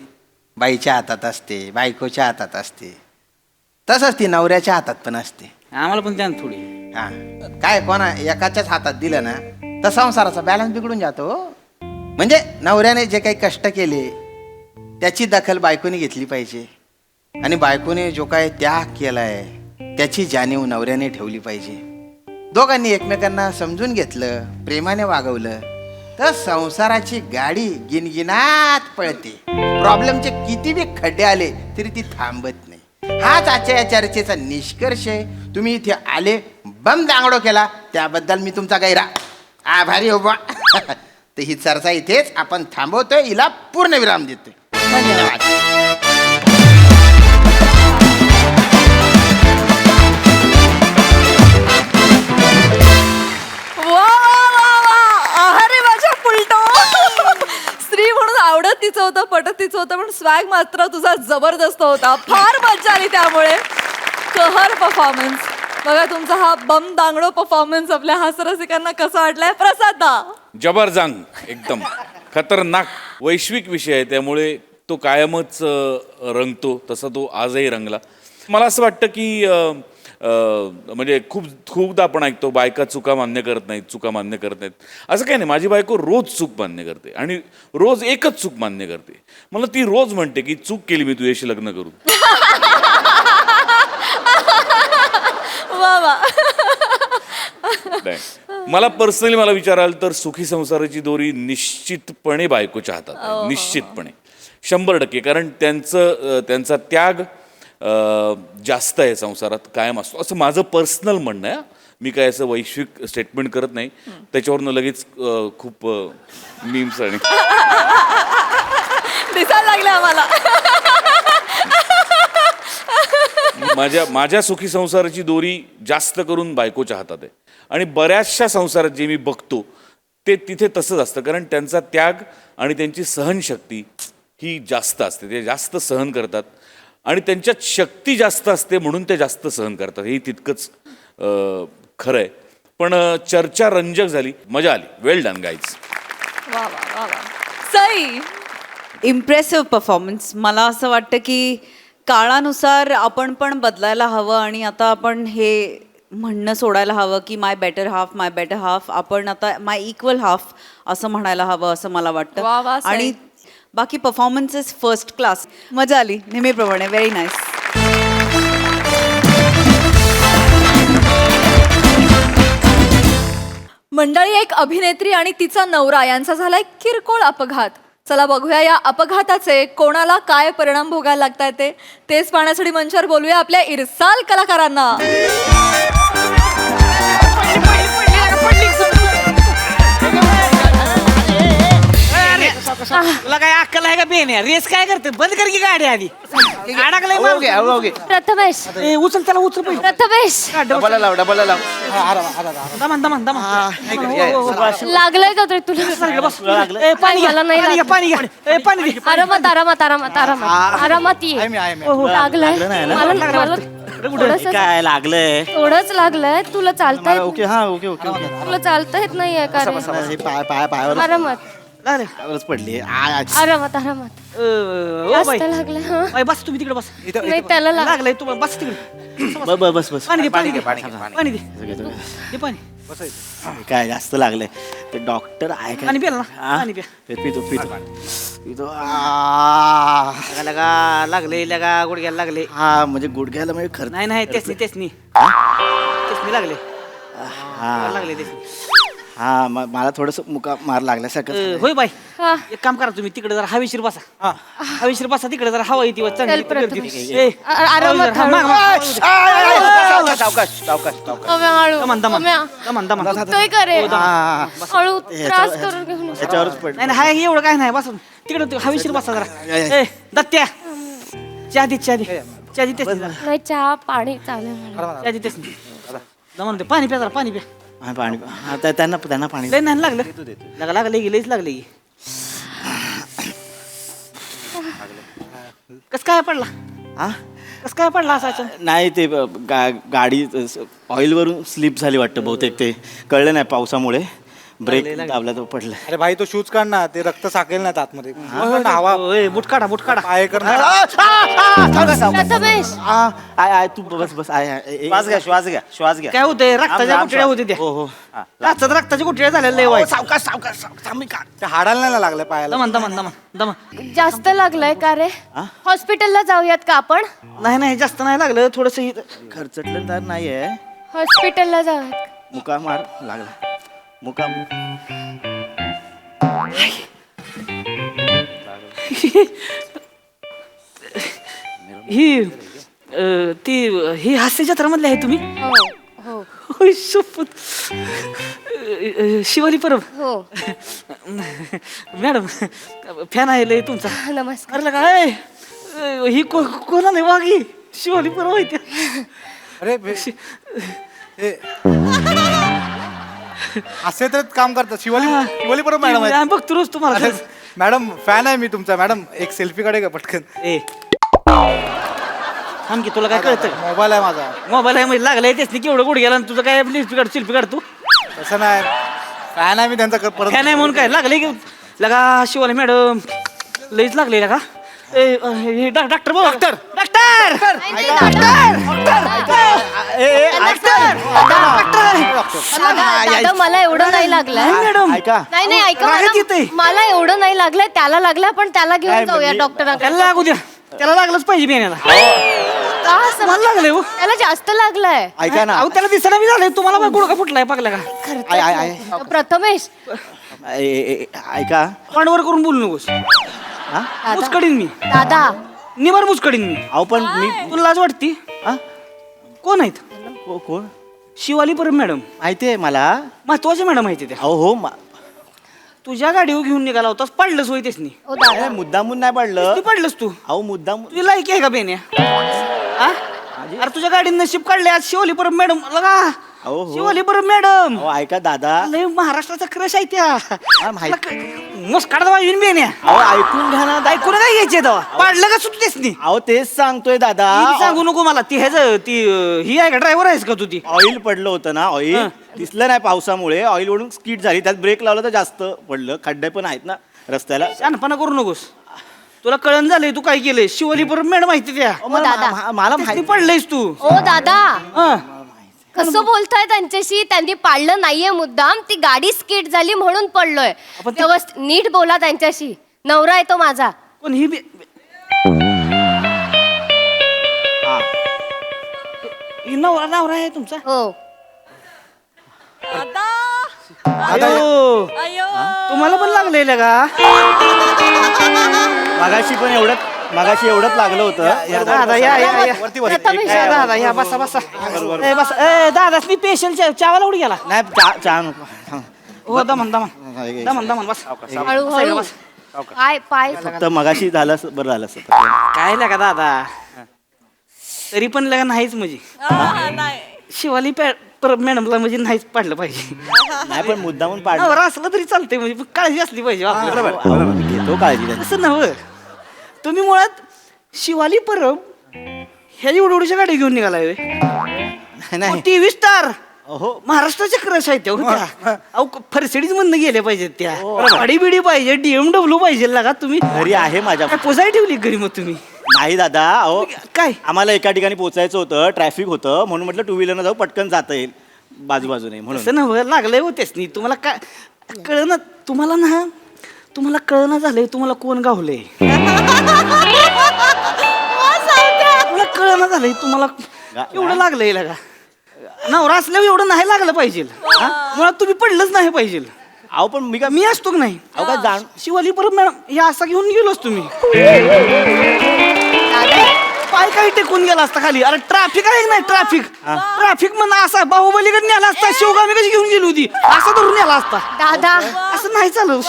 बाईच्या हातात असते, बायकोच्या हातात असते, तसंच ती नवऱ्याच्या हातात पण असते. आम्हाला पण द्या ना थोडी. हा, काय कोणा एकाच्याच हातात दिलं ना तर संसाराचा बॅलन्स बिघडून जातो. म्हणजे नवऱ्याने जे काही कष्ट केले त्याची दखल बायकोने घेतली पाहिजे, आणि बायकोने जो काय त्याग केलाय त्याची जाणीव नवऱ्याने ठेवली पाहिजे. दोघांनी एकमेकांना समजून घेतलं, प्रेमाने वागवलं तर संसाराची गाडी गिनगिनात पळते. प्रॉब्लेमचे किती बी खड्डे आले तरी ती थांबत नाही. हाच आजच्या या चर्चेचा निष्कर्ष आहे. तुम्ही इथे आले, बम दांगडो केला, त्याबद्दल मी तुमचा गैरा आभारी हो बा. तर ही चर्चा इथेच आपण थांबवतोय, हिला पूर्ण विराम देतोय. धन्यवाद. अरे माझ्या पुलटो. स्त्री म्हणून आवडत तिचं होतं, पटत तिचं होतं, पण स्वॅग मात्र तुझा जबरदस्त होता. फार मजा आली त्यामुळे. कहर परफॉर्मन्स. बघा तुमचा हा बम दांगडो परफॉर्मन्स आपल्या हास्यरसिकांना कसा वाटलाय? प्रसादा. जबरदंग, एकदम खतरनाक वैश्विक विषय आहे, त्यामुळे तो कायमच रंगतो. तसा तो आजही रंगला. मला असं वाटतं की म्हणजे खूपदा आपण ऐकतो बायका चुका मान्य करत नाहीत, चुका मान्य करत नाहीत. असं काही नाही. माझी बायको रोज चूक मान्य करते आणि रोज एकच चूक मान्य करते. मला ती रोज म्हणते की चूक केली मी तुझ्याशी लग्न करून. वा वा. नाही, मला पर्सनली मला विचाराल तर सुखी संसाराची दोरी निश्चितपणे बायकोच्या हातात आहे. निश्चितपणे 100%. कारण त्यांचा त्याग जास्त आहे संसारात, कायम असतो, असं माझं पर्सनल म्हणणं आहे. मी काय असं वैश्विक स्टेटमेंट करत नाही. त्याच्यावरनं लगेच खूप मीम्स आणि दिसायला लागले आम्हाला. माझ्या सुखी संसाराची दोरी जास्त करून बायकोच्या हातात आहे. आणि बऱ्याचशा संसारात जे मी बघतो ते तिथे तसंच असतं. कारण त्यांचा त्याग आणि त्यांची सहनशक्ती ही जास्त असते. ते जास्त सहन करतात आणि त्यांच्यात शक्ती जास्त असते म्हणून ते जास्त सहन करतात. हे तितकंच खरं आहे. पण चर्चा रंजक झाली, मजा आली. Well done guys. वा वा वा वा. सई. Impressive performance. मला असं वाटतं की काळानुसार आपण पण बदलायला हवं आणि आता आपण हे म्हणणं सोडायला हवं की माय बेटर हाफ, माय बेटर हाफ. आपण आता माय इक्वल हाफ असं म्हणायला हवं असं मला वा वाटतं. वा, सई. आणि बाकी परफॉर्मन्सेस फर्स्ट क्लास. मजा आली नेहमीप्रमाणे. Very nice. मंडळी, एक अभिनेत्री आणि तिचा नवरा यांचा झालाय किरकोळ अपघात. चला बघूया या अपघाताचे कोणाला काय परिणाम भोगायला लागतायत तेच पाहण्यासाठी मंचावर बोलूया आपल्या इरसाल कलाकारांना. तुला काय अक्कल आहे का? बेन रेस काय करते? बंद कर की गाडी आधी. अडकलंय माणूस. प्रथमेश, ए, उचल त्याला, उचल पहिले. प्रथमेश, डबल लाव. दमान दमान दमान. लागलंय का तरी तुला? ए, पाणी घ्या, मला नाही पाणी घ्या, पाणी घ्या. ए, पाणी घ्या. आरामात आरामात आरामात आरामात आरामात ये. लागलंय मला थोडंसं- काय लागलंय? थोडंच लागलंय. तुला चालता येत ओके, हा, ओके ओके ओके. तुला चालता येत नाहीये का रे? हे पायावर आरामात पायावरच पडली. आरामात आरामात. O by. जास्त लागलंय. हा. बाई, बस तुम्ही तिकडे बस. नाही त्याला लागलंय तुम्हाला. बस तिकडे. बस बस. पाणी दे, पाणी दे, पाणी पाणी दे. हे पाणी. काय जास्त लागलंय ते डॉक्टर आहे पाणी प्या ना. हा? पाणी प्या. पितो पितो पितो. लगा लागले, लगा गुडघ्याला लागले. हा, म्हणजे गुडघ्याला म्हणजे खरं नाही नाही, तेच नाही लागले. हा. लागले ते हा मला थोडस मुका मार लागल्यासारखं होय बाई हा. एक काम करा तुम्ही तिकडे जरा हवेशीर बसा हवेशीर बसा तिकडे जरा हवा येते चल प्रथमेश. ए, आरामात हा, माग, माग. सावकाश सावकाश सावकाश ओम्या, हळू. दमन दमन ओम्या, दमन दमन दुखतोय का रे? हा हळू त्रास करून घेऊ नको. त्याच्यावरच पड नाही नाही हाय एवढं काय नाही बस तिकडे हवेशीर बसा जरा ए दत्त्या चहा दे चहा दे चहा देतेस नाही जरा. नाही चहा पाणी चालेल मला. चहा देतेस नाही दमन दे पाणी प्या जरा पाणी प्या हा, पाणी हा, त्यांना त्यांना पाणी लय नाही लागलं लागलं की लईच लागलं की कस काय पडला हा कस काय पडला असा अचानक? नाही ते गाडी ऑइलवरून स्लिप झाली वाटतं बहुतेक ते कळलं नाही पावसामुळे ब्रेक दाबला तो पडला अरे भाई तो शूज काढ ना ते रक्त साकेल ना आतमध्ये हवा ओय, बुट काढा बुट काढा पाय कर ना. प्रथमेश तू बस बस श्वास घ्या श्वास घ्या श्वास घ्या काय होतंय रक्ताच्या गुठळ्या होते त्या हो हो रक्ताच्या गुठळ्या झालेल्या लय वाईट सावकाश सावकाश थांब का ते हाडाला नाही लागलं पायाला दमन दमन दमन दमन जास्त लागलंय का रे हॉस्पिटलला जाऊयात का आपण नाही नाही जास्त नाही लागलं थोडस खर्चटलं तर नाहीये हॉस्पिटलला जाऊयात. मुका मार लागला मुका ही ती ही हास्य जत्रामधली आहे तुम्ही हो हो होय, शपथ. शिवाली परब हो मॅडम फॅन आहे लय तुमचा नमस्कार. अरे काय ही कोणा नाही वागी शिवाली परब आहे त्या अरे असे तर काम करतात शिवाली शिवाली बरोबर मॅडम आहे बघतो रोज तुम्हाला अरे, मॅडम फॅन आहे मी तुमचा मॅडम एक सेल्फी काढे का पटकन ए थांब की तुला काय कळतं मोबाईल आहे माझा मोबाईल आहे म्हणजे लागलाय तेच नाही केवढं गुड गेला आणि तुझं काय शिल्पी काढ तू तसं नाही फॅन आहे मी त्यांचा परत काय नाही म्हणून काय लागले की लगा शिवाली मॅडम लईच लागले लगा डॉक्टर बोल डॉक्टर डॉक्टर दादा मला एवढं नाही लागलंय मॅडम ऐका नाही नाही ऐका रागात येतंय. मला एवढं नाही लागलंय त्याला लागलंय पण त्याला घेऊन नाही, जाऊया मी- डॉक्टरांकडे. त्याला लागू द्या त्याला लागलंच पाहिजे बियाण्याला का असं? मला लागलंय हो त्याला जास्त लागलंय ऐका ना अहो त्याला दिसायला मी झालंय तुम्हाला पण गुडघा फुटलाय पाकल्या का प्रथमेश ऐका पांडवर करून बोलू नकोस दादा मुचकडीन मी दादा निबर मुचकडीन मी अहो पण मी तुला लाज वाटती हा? कोण आहेत कोण शिवाली परब मॅडम माहितीये मला महत्वाच्या मॅडम माहिती त्या अहो हो तुझ्या गाडीवर घेऊन निघाला होतास पडलंच होय तेच नाही ओ दादा मुद्दामून नाही पडलं ती पडलंस तू अहो मुद्दाम तुझी लायकी आहे का बेन्या हा? अरे तुझ्या गाडीत नशीब काढले आज शिवाली परब मॅडम लगा अहो, हो. शिवाली परब मॅडम अहो ऐका दादा लय महाराष्ट्राचा क्रश आहे त्या माहिती मस्त काढता येऊन बेन्या अहो ऐकून घ्या ना ऐकून काय घ्यायचे तेव्हा पाडलं का सुटतेस नाही अहो तेच सांगतोय दादा सांगू नको मला ती ह्याच ती ही आहे का ड्रायव्हर आहेस का तू ती ऑइल पडलं होतं ना ऑइल दिसलं नाही पावसामुळे ऑइल ओढून स्कीट झाली त्यात ब्रेक लावला तर जास्त पडलं खड्डे पण आहेत ना रस्त्याला शहाणपणा करू नकोस तुला कळण झालंय तू काय केलंय शिवाली परब मॅडम माहिती त्या अहो, मला दादा. मला ती माहिती पडलंयस तू ओ दादा हा. कसं बोलताय त्यांच्याशी त्यांनी पाडलं नाहीये मुद्दाम ती गाडी स्किट झाली म्हणून पडलोय आपण ते- व्यवस्थित नीट बोला त्यांच्याशी नवरा आहे तो माझा पण ही ही नवरा नवरा आहे तुमचा हो अयो तुम्हाला पण लागलेलं का मगाशी एवढंच लागलं होतं दादा या या या प्रथमेश या, दादा या बसा बसा ए बसा ए दादाच मी पेशल चावाला उडी गेला नाही चहा नको थांब. हो दमन दमन दमन दमन बस हळूहळू बस. पाय फक्त मगाशी झालं असं बरं झालं असं काय लगा दादा तरी पण लगा नाहीच म्हणजे शिवाली परब मॅडमला म्हणजे नाहीच पाडलं पाहिजे नाही पण मुद्दामून पाडलं नवरा असलं तरी चालतंय म्हणजे पण काळजी असली पाहिजे आपल्याला. बरोबर घेतो काळजी त्यांची. असं नव्ह तुम्ही मुळात शिवाली परब ह्या एवढ्या गाडी घेऊन निघालाय नाही टीव्ही स्टार हो महाराष्ट्राच्या क्रश आहेत त्या त्या अहो फरसडीच म्हणणं गेल्या पाहिजेत त्या गाडी बिडी पाहिजे डीएमडब्ल्यू पाहिजे लागा तुम्ही घरी आहे माझ्या काय पोसाय ठेवली घरी मग तुम्ही नाही दादा अहो काय आम्हाला एका ठिकाणी पोहोचायचं होतं ट्रॅफिक होतं म्हणून म्हटलं टू व्हीलरनं जाऊ पटकन जाता येईल बाजूबाजूने म्हणून असं नव्ह लागलंय होतेच नाही तुम्हाला काय कळना तुम्हाला कळना झालंय तुम्हाला कोण गावलंय तुम्हाला कळना झालंय तुम्हाला एवढं लागलंय लगा नवरा असल्यावर एवढं नाही लागलं पाहिजे हा? मुळात तुम्ही पडलंच नाही पाहिजे. अहो पण मी काय मी असतो की नाही अहो काय जाण शिवाली परत मॅडम हे असा घेऊन गेलोच तुम्ही पाय काही टेकून गेला असता खाली. अरे ट्रॅफिक आहे की नाही ट्रॅफिक म्हणा असा बाहुबलीकडे नेला असता. शिवगामी कशी घेऊन गेली होती असं धरून नेला असता. दादा असं नाही चालू.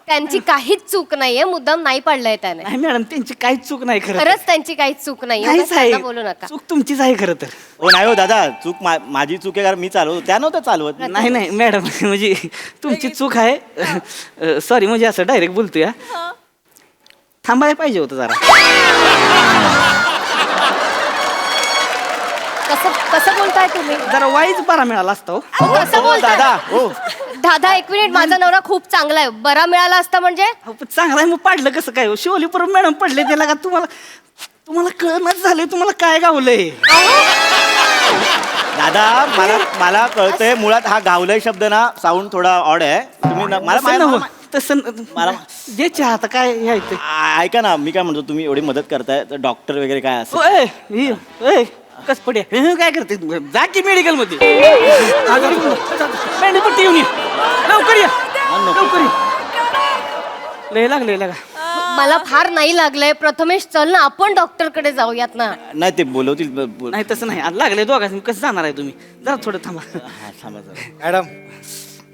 त्यांची काहीच चूक नाहीये, मुद्दाम नाही पडलंय त्याने. नाही मॅडम त्यांची काहीच चूक नाही खरं खरंच त्यांची काहीच चूक नाहीये, काहीच उगाच त्यांना आहे बोलू नका. चूक तुमचीच आहे खरं तर. हो नाही हो दादा चूक माझी चूक आहे कारण मी चालवतो त्या नव्हतं चालवत. नाही नाही मॅडम म्हणजे तुमची चूक आहे. सॉरी म्हणजे असं डायरेक्ट बोलतोय हा. थांबायला पाहिजे होतं जरा. कसं बोलताय तुम्ही? जरा वाईज बरा मिळाला असता हो. कसं बोलताय दादा हो दादा? एक मिनिट, माझा नवरा खूप चांगला आहे. बरा मिळाला असता म्हणजे? अहो, पण चांगला आहे मग पाडलं कसं काय हो? शिवली परत मॅडम पडले त्याला का तुम्हाला कळणच झालंय तुम्हाला काय गावलंय. दादा मला कळतंय मुळात हा गावलंय शब्द ना साऊंड थोडा ऑड आहे. तुम्ही तसं नव्हं. तसं मला- जे चहा आता काय हे आहे ते. ऐका ना मी काय म्हणतो तुम्ही एवढी मदत करताय तर डॉक्टर वगैरे काय असं कस पडे काय करते जा की मेडिकल मध्ये मेंढीपट्टी येऊन ये लवकर या लवकर ये. लय लागले लागा. मला फार नाही लागलंय. प्रथमेश चल ना, आपण डॉक्टर कडे जाऊयात ना. नाही ते बोलवतील नाही तसं नाही आज लागले दोघांनी कसं जाणार आहे तुम्ही जरा थोडं थांबा. हा, थांबा जरा. मॅडम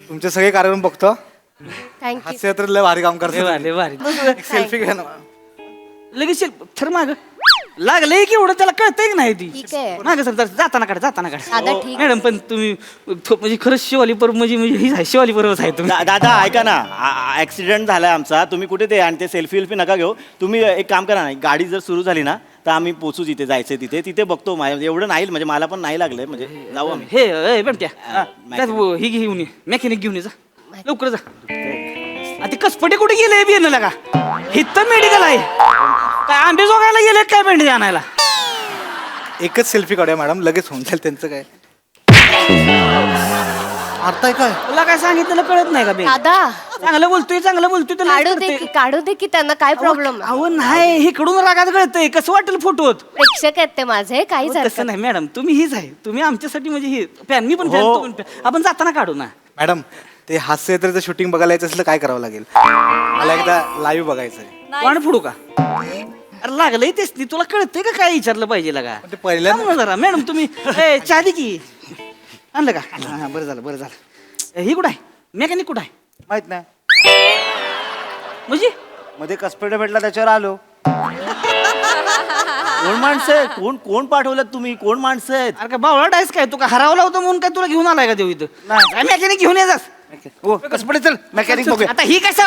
तुमचे सगळे कार्यक्रम बघतो. थँक्यू. हास्य तर लय भारी काम करतो. लय भारी एक सेल्फी घ्या ना. लगेच थर माग लागलंय की एवढं त्याला कळतंय की नाही ती. ठीक आहे. माग सर जाताना काढ दादा, ठीक. मॅडम पण तुम्ही म्हणजे खरंच शिवाली बरोबर म्हणजे हीच आहे शिवाली बरोबर आहे तुम्ही. दादा ऐका ना ऍक्सिडेंट झालाय आमचा. तुम्ही कुठे ते आणि ते सेल्फी नका घेऊ. तुम्ही एक काम करा ना गाडी जर सुरू झाली ना तर आम्ही पोचू जिथे जायचंय तिथे बघतो. एवढं नाही म्हणजे मला पण नाही लागलंय म्हणजे जाऊ आम्ही. हे बेमट्या ही घेऊन ये मेकॅनिक घेऊन ये जा लवकर जा. ते कसपटे कुठे गेले बियाणं लागा इथं मेडिकल आहे काय आंबे जोगायला गेले काय भेंडी आणायला. एकच सेल्फी काढूया मॅडम लगेच होऊन जाईल त्यांचं काय. मारताय काय. तुला काय सांगितलेलं कळत नाही का बे. दादा चांगलं बोलतोय तर काढू दे की त्यांना काय प्रॉब्लेम. अहो नाही इकडून रागात कळतंय कसं वाटेल फोटोत. प्रेक्षक आहेत ते माझे, काहीच हरकत तसं नाही मॅडम तुम्ही हीच आहे तुम्ही आमच्यासाठी म्हणजे ही फॅन मी पण fan, हो. तू पण fan. आपण जाताना काढू ना. मॅडम ते हास्य जर शूटिंग बघायला यायचं असलं काय करावं लागेल. मला एकदा लाईव्ह बघायचंय. वाण फोडू का. अरे लागलंय तेच ती तुला कळतंय का काय विचारलं पाहिजे लागा. ते पहिल्या थांब ना जरा मॅडम तुम्ही चहा दे की आणलं का. हा बरं झालं ही कुठं आहे मेकॅनिक कुठं आहे माहित नाही म्हणजे मध्ये कसपेट भेटला त्याच्यावर आलो. कोण माणसं आहेत कोण पाठवलं तुम्ही कोण माणसं आहेत. अरे का बावळा डायस काय तू का हरावला होता म्हणून काय तुला घेऊन आलाय का देऊ इथं मेकॅनिक घेऊन ये जास. हो कसपडे चल मेकॅनिक बघूया. आता ही कसं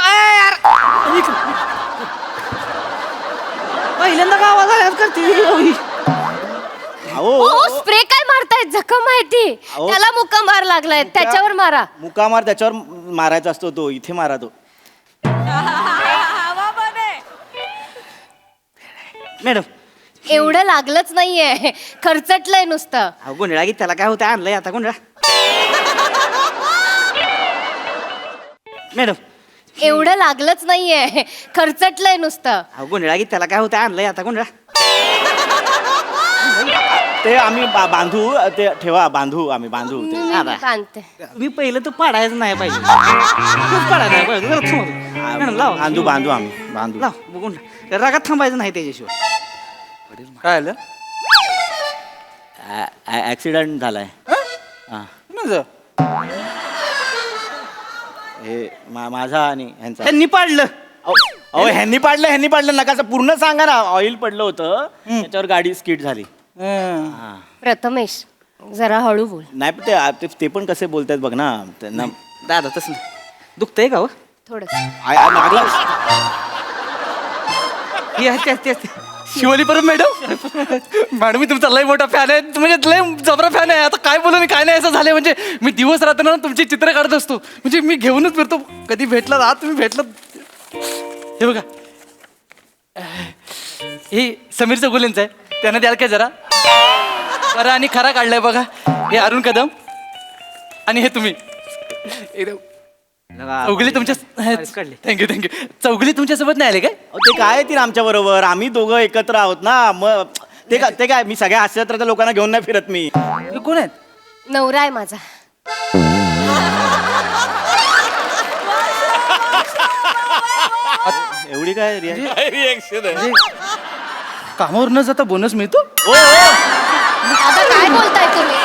पहिल्यांदा गावात आल्यात करते अहो स्प्रे काय मारतायत? जखम आहे ती. अहो. त्याला मुक्का मार लागलाय, त्याच्यावर मारा. मुका मार त्याच्यावर मारायचा असतो तो इथे मारा तो. मॅडम एवढं लागलंच नाहीये, खर्चटलंय नुसतं. अहो गोंधळा की त्याला काय होतं आणलंय आता गोंधळा. मॅडम एवढं लागलंच नाहीये, खर्चटलंय नुसतं. अहो गोंधळा की त्याला काय होतं आणलंय आता गोंधळा. ते आम्ही बांधू ते ठेवा बांधू आम्ही बांधू ते. मी बांधते. तुम्ही पहिलं तर पाडायचं नाही पाहिजे खूप पाडायचं नाही पाहिजे. जरा थांबा. मॅडम लाव बांधू आम्ही बांधू. लाव बघून रागात थांबायचं नाही त्याच्याशिवाय. काय आलं ऍक्सिडेंट झालाय. हा कुणाचं? हे माझा आणि ह्यांचा. त्यांनी पाडलं. अहो ह्यांनी पाडलं नका असं पूर्ण सांगा ना. ऑइल पडलं होतं त्याच्यावर गाडी स्किड झाली. हा. प्रथमेश जरा हळू बोल. नाही पण ते पण कसे बोलतायत बघ ना त्यांना. दादा तसं नाही दुखतंय का हो. थोडं लागला. ही आहे तेच शिवली परत मॅडम मी तुमचा लय मोठा फॅन आहे म्हणजे लय जबरा फॅन आहे. आता काय बोलू मी काय नाही असं झालं म्हणजे मी दिवस रात्र तुमची चित्र काढत असतो म्हणजे मी घेऊनच फिरतो. कधी भेटला राहत तुम्ही भेटलं. हे बघा हे समीर चौगुलेंचं आहे त्यांना द्याल काय जरा. बरं आणि खरा काढलाय बघा हे अरुण कदम आणि हे तुम्ही चौगुले तुमच्या थँक्यू चौगुले तुमच्या सोबत नाही आले काय. ते काय येतील आमच्या बरोबर आम्ही दोघं एकत्र आहोत ना. मग ते काय मी सगळ्या हास्यत्राच्या लोकांना घेऊन नाही फिरत मी. हे कोण आहेत. नवरा आहे माझा. एवढी काय रिया? रिएक्शन आहे. कामावर न जाता बोनस मिळतो? आता काय बोलताय तुम्ही?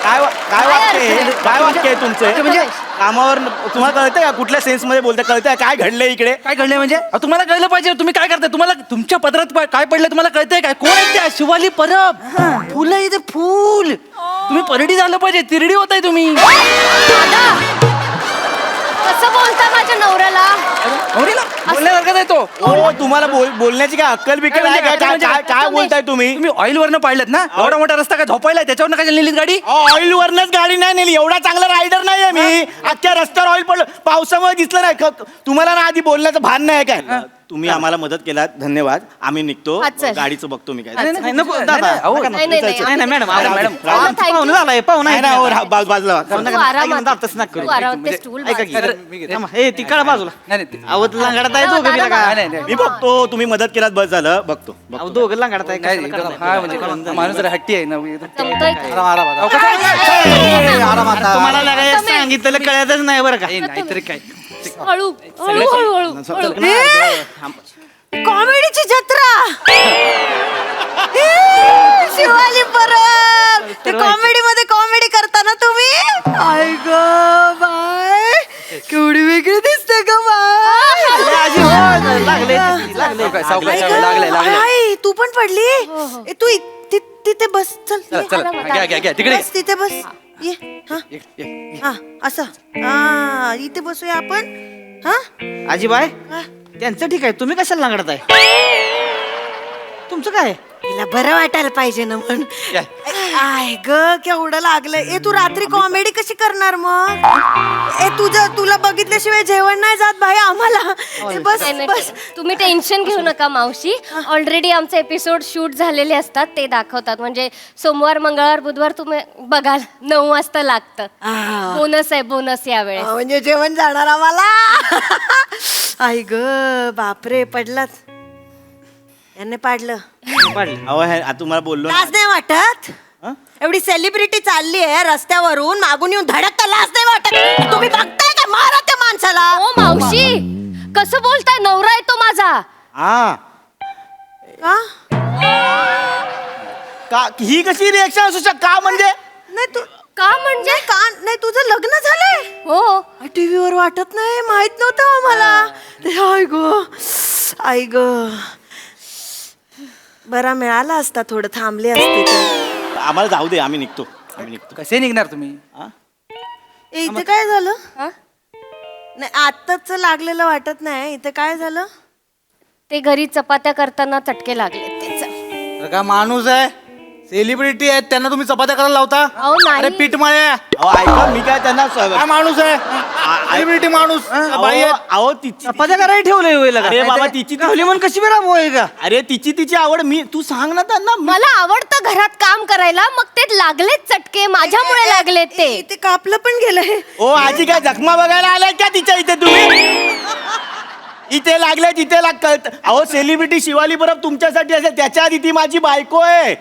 काय वाक्य आहे? काय वाक्य आहे तुमचं? म्हणजे कामावर तुम्हाला कळतंय का कुठल्या सेन्स मध्ये बोलतंय? कळतंय काय घडलंय इकडे? काय घडलंय म्हणजे तुम्हाला कळलं पाहिजे. तुम्ही काय करताय? तुम्हाला तुमच्या पदरात काय पडलं तुम्हाला कळतंय काय? कोण आहे त्या? शिवाली परब. फुलं इथे फुल. तुम्ही परडी झालं पाहिजे. तिरडी होताय तुम्ही. दादा कसं बोलता माझ्या नवऱ्याला? बोलण्यासारखा आहे तो. हो तुम्हाला बोलण्याची काय अक्कल बिक्कल आहे का? काय बोलताय तुम्ही? तुम्ही ऑइल वरनं पाडलेत ना? एवढा मोठा रस्ता काय झोपायला त्याच्यावर काय नेलीत गाडी? ऑइल वरनच गाडी नाही नेली. एवढा चांगला रायडर नाहीये मी. अख्ख्या रस्त्यावर ऑइल पडलं. पावसामुळे दिसलं नाही. तुम्हाला ना आधी बोलण्याचं भान नाही काय? तुम्ही आम्हाला मदत केलात, धन्यवाद. आम्ही निघतो. हा, चल. गाडीचं बघतो मी काय. नाही, नको दादा. नाही, नाही, नाही. नाही, मॅडम मॅडम, पाहुणं झालाय पाहुणा नाही ना, हो, बाजूला व्हा. तू आरामात. तसं नका करू. तू आरामात ते स्टूल ऐका की. बाजूला. थांबा. हे ती काढा बाजूला. नाही नाही अहो लांगडत आहे दोघं बिला का? मी बघतो. तुम्ही मदत केलात, बस झालं. बघतो. अहो दोघं लांगडत आहे. नाही, हा म्हणजे माणूस जरा हट्टी आहे ना. जमतंय का? तुम्हाला लागायला सांगितलेलं कळतच नाही बरं का? नाहीतरी काय. हळू हळू हळू हळू. कॉमेडीची जत्रा. शिवाली परब. ते कॉमेडी मध्ये कॉमेडी करताना तुम्ही. आय ग बाय केवढी वेगळी दिसते ग बाय. आई तू पण पडली. ए, तू तिथे बस. चल घ्या तिकडे. बस तिथे बस. ये हा असं. हा इथे बसूया आपण. हा आजीबाई त्यांचं ठीक आहे. तुम्ही कशाला लांगडत आहे? तुमचं काय? तिला बरं वाटायला पाहिजे ना म्हणून. आय ग केवढं लागलंय. ए तू रात्री कॉमेडी कशी करणार मग? ए तुला बघितल्याशिवाय जेवण नाही जात बाई आम्हाला. ए, बस नाही, नाही, बस. तुम्ही टेन्शन घेऊ नका मावशी. ऑलरेडी आमचे एपिसोड शूट झालेले असतात, ते दाखवतात. म्हणजे सोमवार मंगळवार बुधवार तुम्ही बघाल 9 वाजता लागतं. बोनस आहे, बोनस यावेळेस. म्हणजे जेवण जाणार आम्हाला. आई ग बापरे पडलात. यांनी पाडलं. अहो आता तुम्हाला बोललो ना. लाज नाही वाटत? एवढी सेलिब्रिटी चालली आहे रस्त्यावरून मागून येऊन धडकता लाज नाही वाटत? तुम्ही बघताय का? मारा त्या माणसाला. ओ मावशी कसं बोलताय? नवरा आहे तो माझा. हा का? का ही कशी रिएक्शन असू शकत? का म्हणजे? नाही तू का म्हणजे? का नाही तुझं लग्न झालंय? हो. टीव्हीवर वाटत नाही. माहित नव्हतं आम्हाला. आई ग आई ग बरा मिळाला असता. थोडं थांबले असते तर. आम्हाला जाऊ दे. आम्ही निघतो. कसे निघणार तुम्ही? ए, इथे काय झालं? हा? नाही आत्ताच लागलेलं वाटत नाही. इथे काय झालं? ते घरी चपात्या करताना चटके लागले त्याच. का माणूस आहे, सेलिब्रिटी आहेत, त्यांना तुम्ही चपात्या करायला लावता? अहो, नाही. अरे पीठ माळे. अहो ऐका, मी काय त्यांना काय माणूस आहे? सेलिब्रिटी माणूस बाई आहेत. अहो तिची चपात्या करायला ठेवलंय होईल का? अरे बाबा तिची ठेवली म्हणून कशी बी राबवाय का? अरे तिची आवड. मी तू सांग ना त्यांना. मला आवडतं घरात काम करायला, मग ते लागलेत चटके, माझ्यामुळे लागलेत ते. इथे कापलं पण गेलंय. ओ आजी काय जखमा बघायला आलाय का तिच्या इथे तुम्ही? इथे लागले तिथे कळत. अहो सेलिब्रिटी शिवाली परब तुमच्यासाठी असेल, त्याच्या आधी ती माझी बायको आहे.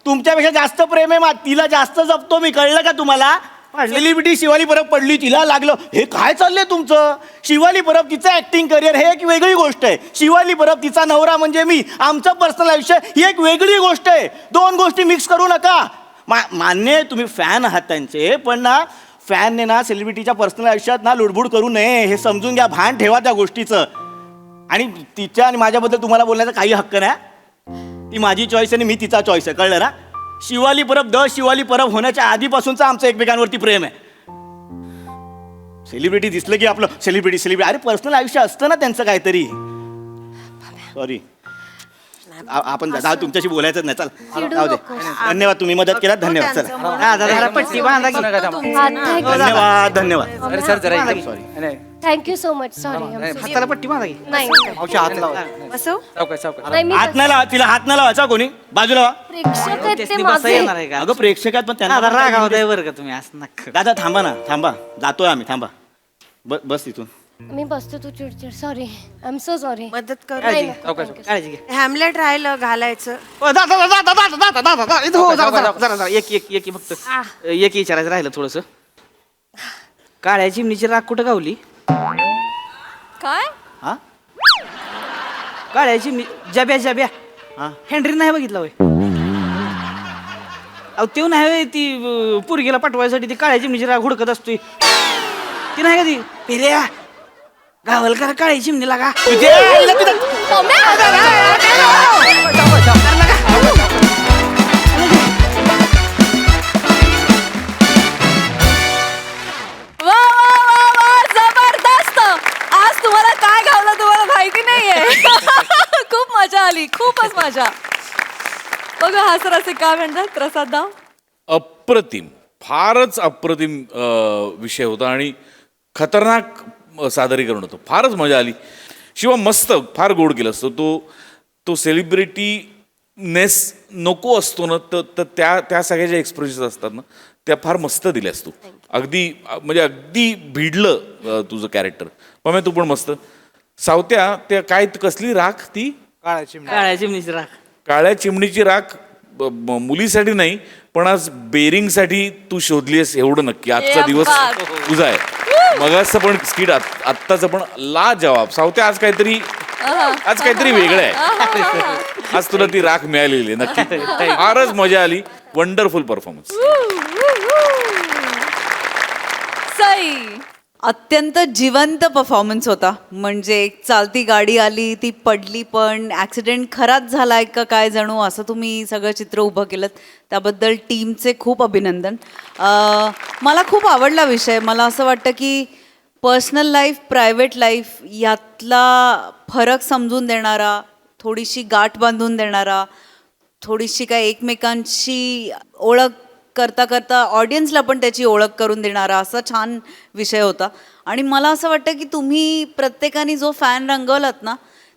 तुमच्यापेक्षा जास्त प्रेम आहे. तिला जास्त जपतो मी. कळलं का तुम्हाला? सेलिब्रिटी शिवाली परब पडली, तिला लागलं. हे काय चाललंय तुमचं? शिवाली परब तिचं ऍक्टिंग करिअर हे एक वेगळी गोष्ट आहे. शिवाली परब तिचा नवरा म्हणजे मी, आमचं पर्सनल आयुष्य ही एक वेगळी गोष्ट आहे. 2 गोष्टी मिक्स करू नका. मान्य आहे तुम्ही फॅन आहात त्यांचे, पण ना फॅनने ना सेलिब्रिटीच्या पर्सनल आयुष्यात ना लुडबुड करू नये. हे समजून घ्या. भान ठेवा त्या गोष्टीचं. आणि तिच्या आणि माझ्याबद्दल तुम्हाला बोलण्याचा काही हक्क नाही. ती माझी चॉईस आणि मी तिचा चॉईस आहे. कळलं ना? शिवाली परब शिवाली परब होण्याच्या आधीपासूनच आमचं एकमेकांवरती प्रेम आहे. सेलिब्रिटी दिसलं की आपलं सेलिब्रिटी. अरे पर्सनल आयुष्य असतं ना त्यांचं काहीतरी. सॉरी आपण तुमच्याशी बोलायचं नाही. चल जाऊ दे. धन्यवाद, तुम्ही मदत केलात. धन्यवाद. चला दादा पट्टी बांधा की. धन्यवाद. धन्यवाद. अरे सर जरा एकदम sorry. Thank you so much. Sorry. हाताला पट्टी बांधा की. नाही हात लावा. असं नाही, मी हात नाही लावा. तिला हात नाही लावायचा कोणी. बाजूला व्हा. प्रेक्षक आहेत ते त्यासनी बसा माझे. येणार आहे का? अगं प्रेक्षकात पण दादा राग त्यांना होत आहे बरं का तुम्ही असं नका. दादा थांबा ना. थांबा. जातोय आम्ही. थांबा. बस तिथून. मी बसतो, तू चिडचिड. Sorry, I am so sorry. मदत कर. काळजी घे. हॅमलेट राहिलं घालायचं. इथं हो, जरा एक फक्त एक विचारायचं राहिलं थोडस. काळ्या चिमणीची राख कुठं गावली? काय? हा, काळ्या चिमणी जब्या हेनरी नाही बघितला होय? अहो ते नाही होय, ती पोरगीला पाठवायसाठी ती काळ्या चिमणीची राख हुडकत असतोय. ती नाही का ती पिऱ्या गावल का काळ्या चिमणीला का? वा वा वा वा, जबरदस्त. आज तुम्हाला काय गावलं तुम्हाला माहिती नाहीये. खूप मजा आली, खूपच मजा. बघा हा सर असे काय म्हणतात प्रसाद दा. अप्रतिम, फारच अप्रतिम विषय होता आणि खतरनाक सादरीकरण होतं. फारच मजा आली. शिवा मस्त, फार गोड केलं असतं. तो सेलिब्रिटीनेस नको असतो ना, तर त्या सगळ्या ज्या एक्सप्रेशन असतात ना, त्या फार मस्त दिल्या असतो. अगदी म्हणजे अगदी भिडलं तुझं कॅरेक्टर. पण तू पण मस्त. सावत्या, त्या काय कसली राख ती? काळ्या चिमणीची राख. काळ्या चिमणीची राख मुलीसाठी नाही, पण आज बेरिंगसाठी तू शोधलीस एवढं नक्की. आजचा दिवस तुझा आहे. मगाचं पण स्किट, आत्ताचं पण ला जवाब. सावत्या, आज काहीतरी वेगळं आहे. आज तुला ती राख मिळालेली आहे नक्की. फारच मजा आली. Wonderful performance. सई. अत्यंत जिवंत परफॉर्मन्स होता. म्हणजे एक चालती गाडी आली, ती पडली, पण ॲक्सिडेंट खराच झालाय का काय जणू असं तुम्ही सगळं चित्र उभं केलं. त्याबद्दल टीमचे खूप अभिनंदन. मला खूप आवडला विषय. मला असं वाटतं की पर्सनल लाईफ, प्रायव्हेट लाईफ यातला फरक समजून देणारा, थोडीशी गाठ बांधून देणारा, थोडीशी काय एकमेकांची ओळख करता करता ऑडियन्सला पण त्याची ओळख करून देणारा असा छान विषय होता. आणि मला असं वाटतं की तुम्ही प्रत्येकाने जो फॅन रंगवलात ना,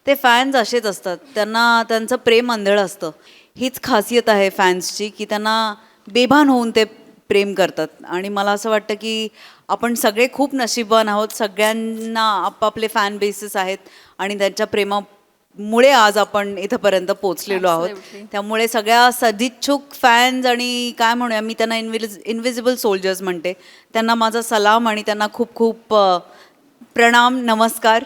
ते फॅन्स असेच असतात. त्यांचं प्रेम आंधळं असतं. हीच खासियत आहे फॅन्सची, की त्यांना बेभान होऊन ते प्रेम करतात. आणि मला असं वाटतं की आपण सगळे खूप नशीबवान आहोत. सगळ्यांना आपापले फॅन बेसेस आहेत आणि त्यांच्या प्रेमामुळे आज आपण इथंपर्यंत पोचलेलो आहोत. त्यामुळे सगळ्या सदिच्छुक फॅन्स आणि काय म्हणूया, मी त्यांना इनविजिबल सोल्जर्स म्हणते, त्यांना माझा सलाम आणि त्यांना खूप खूप प्रणाम, नमस्कार.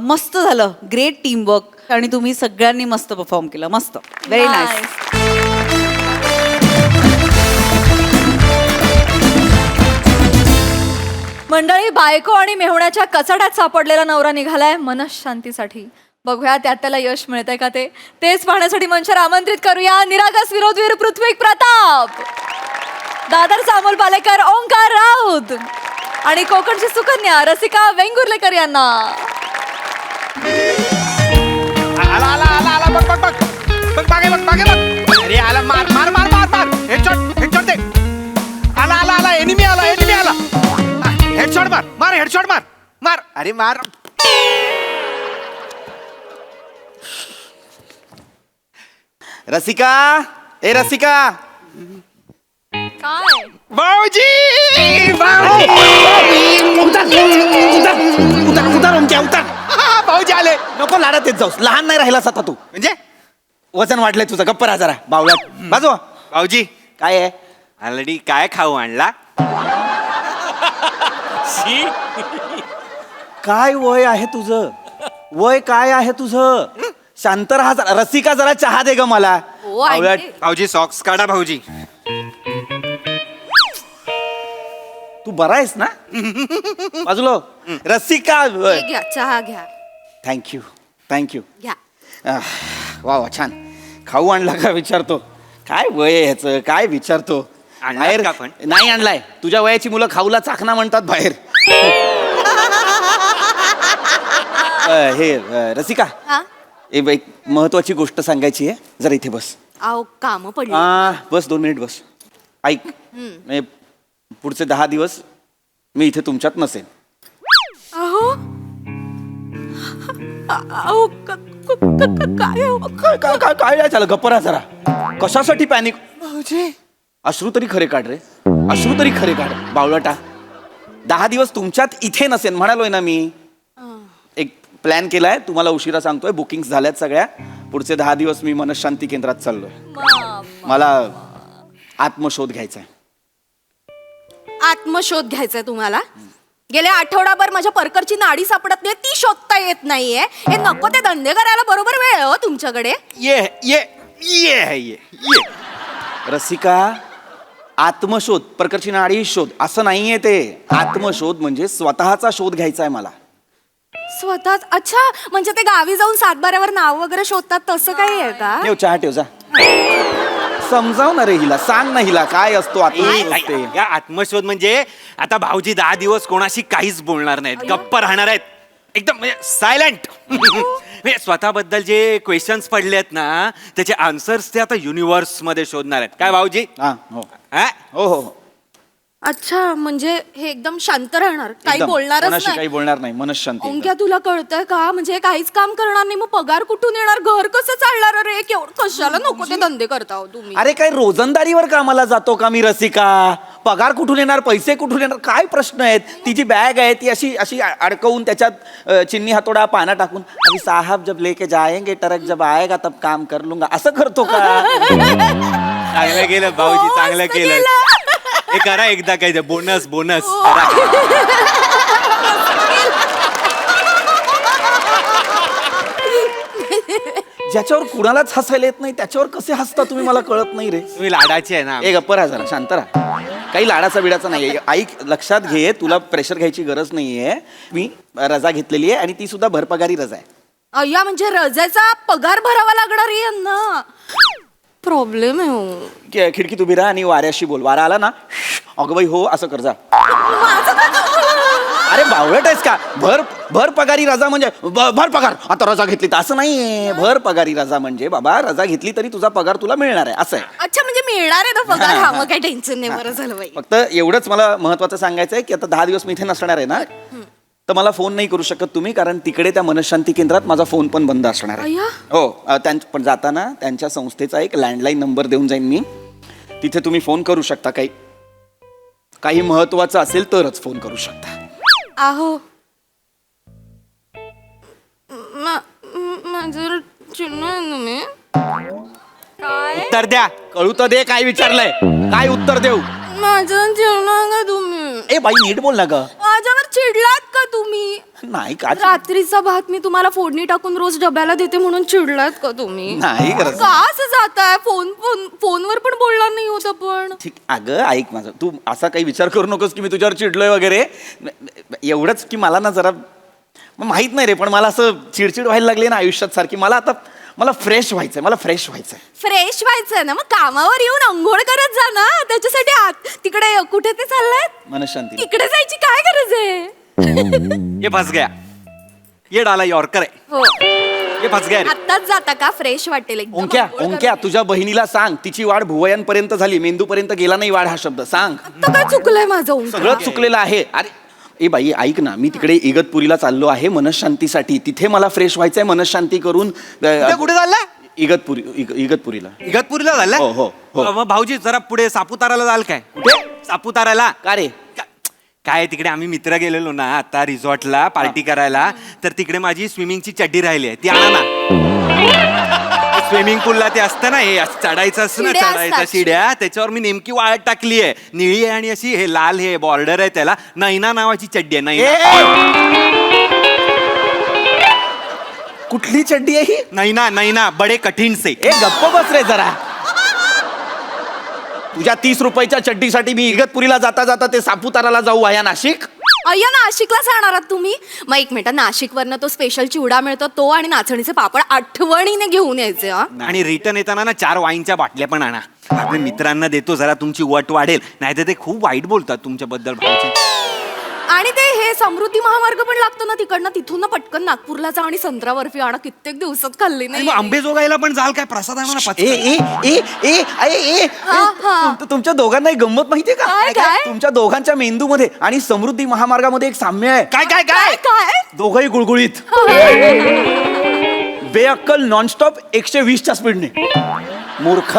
मस्त झालं, ग्रेट टीमवर्क आणि तुम्ही सगळ्यांनी मस्त परफॉर्म केलं. मस्त, व्हेरी नाईस. मंडळी, बायको आणि मेहुण्याच्या कचाड्यात सापडलेला नवरा निघालाय मनशांतीसाठी. बघूया त्यात त्याला यश मिळतंय का तेच पाहण्यासाठी मंचावर आमंत्रित करूया निरागस विरोधवीर पृथ्वी प्रताप, दादरचा अमोल पालेकर, ओंकार राऊत आणि कोकणची सुकन्या रसिका वेंगुर्लेकर यांना. आला आला आला आला बघ बघ बघ बघ मागे बघ मागे बघ. अरे आला, मार मार मार मार मार. हेडशॉट दे. आला आला आला, एनिमी आला, एनिमी आला. हेडशॉट मार मार, हेडशॉट मार मार. अरे मार. रसिका, ए रसिका. काय भाऊजी, भाऊजी आले. नको लाडत येत जाऊस. लहान नाही राहिलास आता तू. म्हणजे वजन वाढलंय तुझं. गप्प राहा जरा बावळ्यात. बाजू. भाऊजी काय आहे? ऑलरेडी काय खाऊ आणला? काय वय आहे तुझं? वय काय आहे तुझं? शांत राहा जरा. रसिका, जरा चहा दे ग मला. बावळ्यात. भाऊजी सॉक्स काढा. भाऊजी तू बरा आहेस ना? बाजूला. रसिका, घ्या चहा घ्या. Thank you thank you. घ्या. वा वा, छान. खाऊ आणला का विचारतो. काय वय आहे ह्याचं, काय विचारतो. बाहेर का पण? नाही आणलाय. तुझ्या वयाची मुलं खाऊला चाकणा म्हणतात बाहेर. हे रसिका, हा, एक महत्वाची गोष्ट सांगायची आहे. जरा इथे बस. अहो काम पडली. बस 2 मिनिट बस. ऐक, म्हणजे पुढचे 10 दिवस मी इथे तुमच्यात नसेन. अहो अहो काय काय काय काय झालं? गप्प राहा जरा. कशासाठी पॅनिक? अश्रू तरी खरे काढ रे. अश्रू तरी खरे काढ बावळटा. 10 दिवस तुमच्यात इथे नसेन म्हणालोय ना मी. प्लॅन केलाय, तुम्हाला उशिरा सांगतोय. बुकिंग झाल्यात सगळ्या. पुढचे 10 दिवस मी मनशांती केंद्रात चाललोय. मला आत्मशोध घ्यायचा आहे. आत्मशोध घ्यायचाय तुम्हाला? गेल्या आठवडाभर माझ्या परकरची नाडी सापडत नाही, ती शोधता येत नाहीये. हे नको ते धंदे करायला बरोबर वेळ आहे हो तुमच्याकडे. ये ये ये ये ये रसिका, आत्मशोध, प्रकारची नाडी शोध असं नाहीये ते. आत्मशोध म्हणजे स्वतःचा शोध घ्यायचा आहे मला. स्वतःच? अच्छा, म्हणजे ते गावी जाऊन सातबाऱ्यावर नाव वगैरे शोधतात तसं काही आहे का? ठेव चहा, ठेव जा. समजाव ना रे हिला, सांग ना हिला काय असतो आत्मशोध ते. या आत्मशोध म्हणजे आता भाऊजी 10 दिवस कोणाशी काहीच बोलणार नाहीत, गप्प राहणार आहेत, एकदम म्हणजे सायलेंट. म्हणजे स्वतःबद्दल जे क्वेश्चन्स पडले आहेत ना त्याचे आन्सर्स ते आता युनिव्हर्स मध्ये शोधणार आहेत. काय भाऊजी? हा, हो हा? हो हो. अच्छा, म्हणजे हे एकदम शांत राहणार, काही एकदम. बोलणारच कोणाशी नाही. काही बोलणार नाही, मनशांती. ओंक्या, तुला कळतंय का? म्हणजे हे काहीच काम करणार नाही, मग पगार कुठून येणार? घर कसं चालणार रे? केवढं कशाला नको ते धंदे करता हो तुम्ही? अरे काय रोजंदारीवर कामाला जातो का मी रसिका? पगार कुठून येणार, पैसे कुठून येणार, काय प्रश्न आहेत? तिची बॅग आहे ती अशी अशी अडकवून त्याच्यात चिन्नी हातोडा पाना टाकून, अभी साहब जब लेके जाएंगे ट्रक जब आएगा तब काम कर लूंगा, असं करतो का? चांगलं केलं भाऊजी, चांगलं केलं. हे करा एकदा काय ते बोनस बोनस. ज्याच्यावर कुणालाच हसायला येत नाही त्याच्यावर कसे हसता तुम्ही, मला कळत नाही रे. तुम्ही लाडाचे आहे ना. ए गप्प राहा जरा, शांत राहा. काही लाडाचा बिडाचा नाहीये. ऐक, लक्षात घे, तुला प्रेशर घ्यायची गरज नाहीये. मी रजा घेतलेली आहे आणि ती सुद्धा भरपगारी रजा आहे. अय्या, म्हणजे रजेचा पगार भरावा लागणार आहे यांना. प्रॉब्लेम आहे हो. खिडकीत उभी राहा आणि वाऱ्याशी बोल. वारा आला ना, अगं बाई हो असं कर जा. अरे बावळट आहेस का? भर पगारी रजा म्हणजे भर पगार, आता रजा घेतली तर असं नाहीये. भर पगारी रजा म्हणजे बाबा रजा घेतली तरी तुझा पगार तुला मिळणार आहे असं आहे. अच्छा, म्हणजे मिळणार आहे ना पगार? हा, मग काही टेन्शन नाही. बरं झालं बाई. फक्त एवढंच मला महत्वाचं सांगायचं आहे की आता 10 दिवस मी इथे नसणार आहे ना, तर मला फोन नाही करू शकत तुम्ही, कारण तिकडे त्या मनशांती केंद्रात माझा फोन पण बंद असणार आहे. अय्या. हो, पण जाताना त्यांच्या संस्थेचा एक लँडलाईन नंबर देऊन जाईन मी. तिथे तुम्ही फोन करू शकता. काही महत्वाचं असेल तरच फोन करू शकता. आहो, माझं तुम्ही काय उत्तर द्या. कळू तर दे काय विचारलंय, काय उत्तर देऊ? माझं चिडणार का तुम्ही? ए बाई नीट बोल ना ग. माझ्यावर चिडलात का तुम्ही? नाही का? रात्रीचा भात मी तुम्हाला फोडणी टाकून रोज डब्याला देते म्हणून चिडलात का तुम्ही? नाही करत. का असं जाताय? फोनवर पण बोलणार नाही होत पण. ठीक, अगं ऐक माझं, तू असा काही विचार करू नकोस की मी तुझ्यावर चिडलोय वगैरे. एवढंच की मला ना जरा माहित नाही रे, पण मला असं चिडचिड व्हायला लागली ना आयुष्यात सारखी. मला फ्रेश व्हायचंय, मला फ्रेश व्हायचंय. फ्रेश व्हायचंय ना, मग कामावर येऊन अंघोळ करत जा ना. त्याच्यासाठी तिकडे कुठे ते चाललाय? मनशांती. तिकडे जायची काय गरज आहे? ये फस गया, ये डाला यॉर्कर आहे. हो, ये फस गया रे. आत्ताच जाता का? फ्रेश वाटेल एकदम. ओंक्या तुझ्या बहिणीला सांग, तिची वाढ भुवयांपर्यंत झाली, मेंदूपर्यंत गेला नाही वाढ हा शब्द. सांग. आता काय चुकलंय माझं ओंकार? सगळं चुकलेलं आहे. अरे ए बाई ऐक ना, मी तिकडे इगतपुरीला चाललो आहे मनशांतीसाठी. तिथे मला फ्रेश व्हायचंय मनशांती करून. कुठे चाललाय? इगतपुरीला. इगतपुरीला झालाय? हो हो हो. मग भाऊजी जरा पुढे सापुताराला जाल काय? कुठे? सापुताराला. का रे? काय तिकडे आम्ही मित्र गेलेलो ना आता रिसॉर्टला पार्टी करायला, तर तिकडे माझी स्विमिंगची चड्डी राहिली आहे, ती आणा ना. स्विमिंग पूलला ते असतं ना, हे असं चढायचं असतं ना, शिड्या चढायचं असतात. शिड्या, त्याच्यावर मी नेमकी वाळत टाकली आहे. निळी आहे आणि अशी हे लाल हे बॉर्डर आहे, त्याला नैना नावाची चड्डी आहे. नैना. कुठली चड्डी आहे ही? नैना बडे कठीण से. ए गप्प बस रे जरा. तुझ्या 30 रुपयाच्या चड्डीसाठी मी इगतपुरीला जाता जाता ते सापुताराला जाऊ आहे नाशिक? अय्या, नाशिकला जाणार आहात तुम्ही? मग एक मिनिट, नाशिकवरनं तो स्पेशल चिवडा मिळतो तो आणि नाचणीचे पापड आठवणीने घेऊन यायचे. हा, आणि रिटर्न येताना ना 4 वाईनच्या बाटल्या पण आणा. आपल्या मित्रांना देतो, जरा तुमची वट वाढेल. नाही तर ते खूप वाईट बोलतात तुमच्याबद्दल भाऊजी. आणि ते हे समृद्धी महामार्ग पण लागतो ना तिकडनं, तिथून ना पटकन नागपूरला जा आणि संत्रा बर्फी आणा. कित्येक दिवसात खाल्ली आणि नाही. मग आंबेजोगाईला पण जाल काय? प्रसाद आणा ना. ए ए ए ए ए ए तुमच्या दोघांना एक गंमत माहितीये का? काय? तुमच्या दोघांच्या मेंदूमध्ये आणि समृद्धी महामार्गामध्ये एक साम्य आहे. काय काय काय? काय? दोघंही गुळगुळीत, बेअक्कल, नॉनस्टॉप 120च्या स्पीडने. मूर्ख.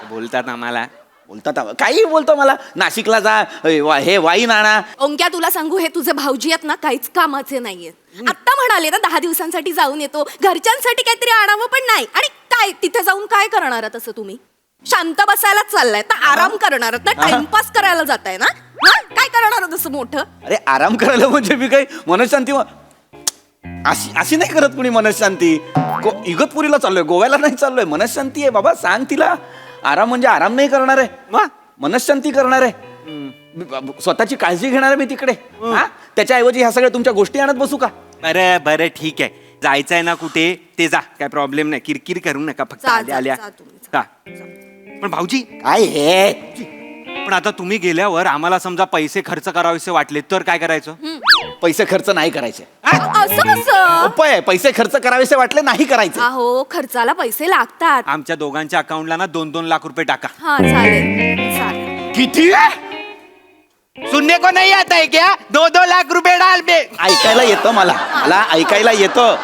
बोलतात आम्हाला. बोलतात अहो. काही बोलतो मला, नाशिकला जा, हे वाईन आणा. ओंक्या तुला सांगू, हे तुझे भाऊजी आहेत ना काहीच कामाचे नाहीयेत. आत्ता म्हणाले ना 10 दिवसांसाठी जाऊन येतो, घरच्यांसाठी काहीतरी आणावं पण नाही. आणि काय तिथे जाऊन काय करणार आहात असं तुम्ही? शांत बसायलाच चाललाय तर आराम करणार आहात ना, टाइमपास करायला जाताय ना? हा? काय करणार आहात असं मोठं? अरे आराम करायला म्हणजे मी काही मनशांती अशी अशी नाही करत कुणी मनशांती. इगतपुरीला चाललोय, गोव्याला नाही चाललोय. मनशांती आहे बाबा, सांग तिला. आराम म्हणजे आराम नाही करणार आहे, मनशांती करणार आहे. स्वतःची काळजी घेणार आहे मी तिकडे. त्याच्याऐवजी ह्या सगळ्या तुमच्या गोष्टी आणत बसू का? बरं बरं ठीक आहे, जायचंय ना कुठे ते जा, काय प्रॉब्लेम नाही. किरकिर करू नका फक्त जा, आल्या आल्या. जा तुम्ही, हा. पण भाऊजी, काय हे? पण आता तुम्ही गेल्यावर आम्हाला समजा पैसे खर्च करावेसे वाटले तर काय करायचं? पैसे खर्च नाही करायचे. असं कसं? उपाय आहे, पैसे खर्च करावेसे वाटले नाही करायचे. अहो खर्चाला पैसे लागतात. आमच्या दोघांच्या अकाउंटला ना 2-2 लाख रुपये टाका. हा चालेल चालेल. किती? सुनने को नहीं आता है क्या? 2-2 लाख रुपये डाल बे. ऐकायला येतं मला ऐकायला येतं.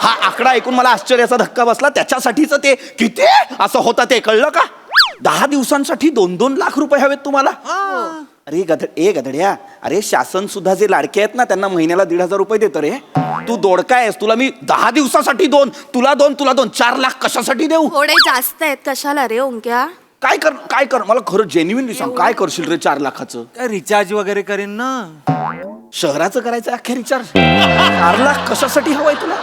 हा आकडा ऐकून मला आश्चर्याचा धक्का बसला. त्याच्यासाठीच ते किती असं होतं ते कळलं का? 10 दिवसांसाठी 2-2 लाख रुपये हवेत तुम्हाला? अरे गधड्या, अरे शासन सुद्धा जे लाडके आहेत ना त्यांना महिन्याला 1,500 रुपये देतं रे. तू दोडका आहेस, तुला मी 10 दिवसासाठी 2, तुला 2 4 लाख कशासाठी देऊ? थोडे जास्त आहेत, कशाला रे ओंक्या? काय कर मला खरं जेन्युइनली सांग, काय करशील रे 4 लाखाचं? काय रिचार्ज वगैरे करेन ना. शहराचं करायचं अख्खे रिचार्ज. 4 लाख कशासाठी हवाय तुला?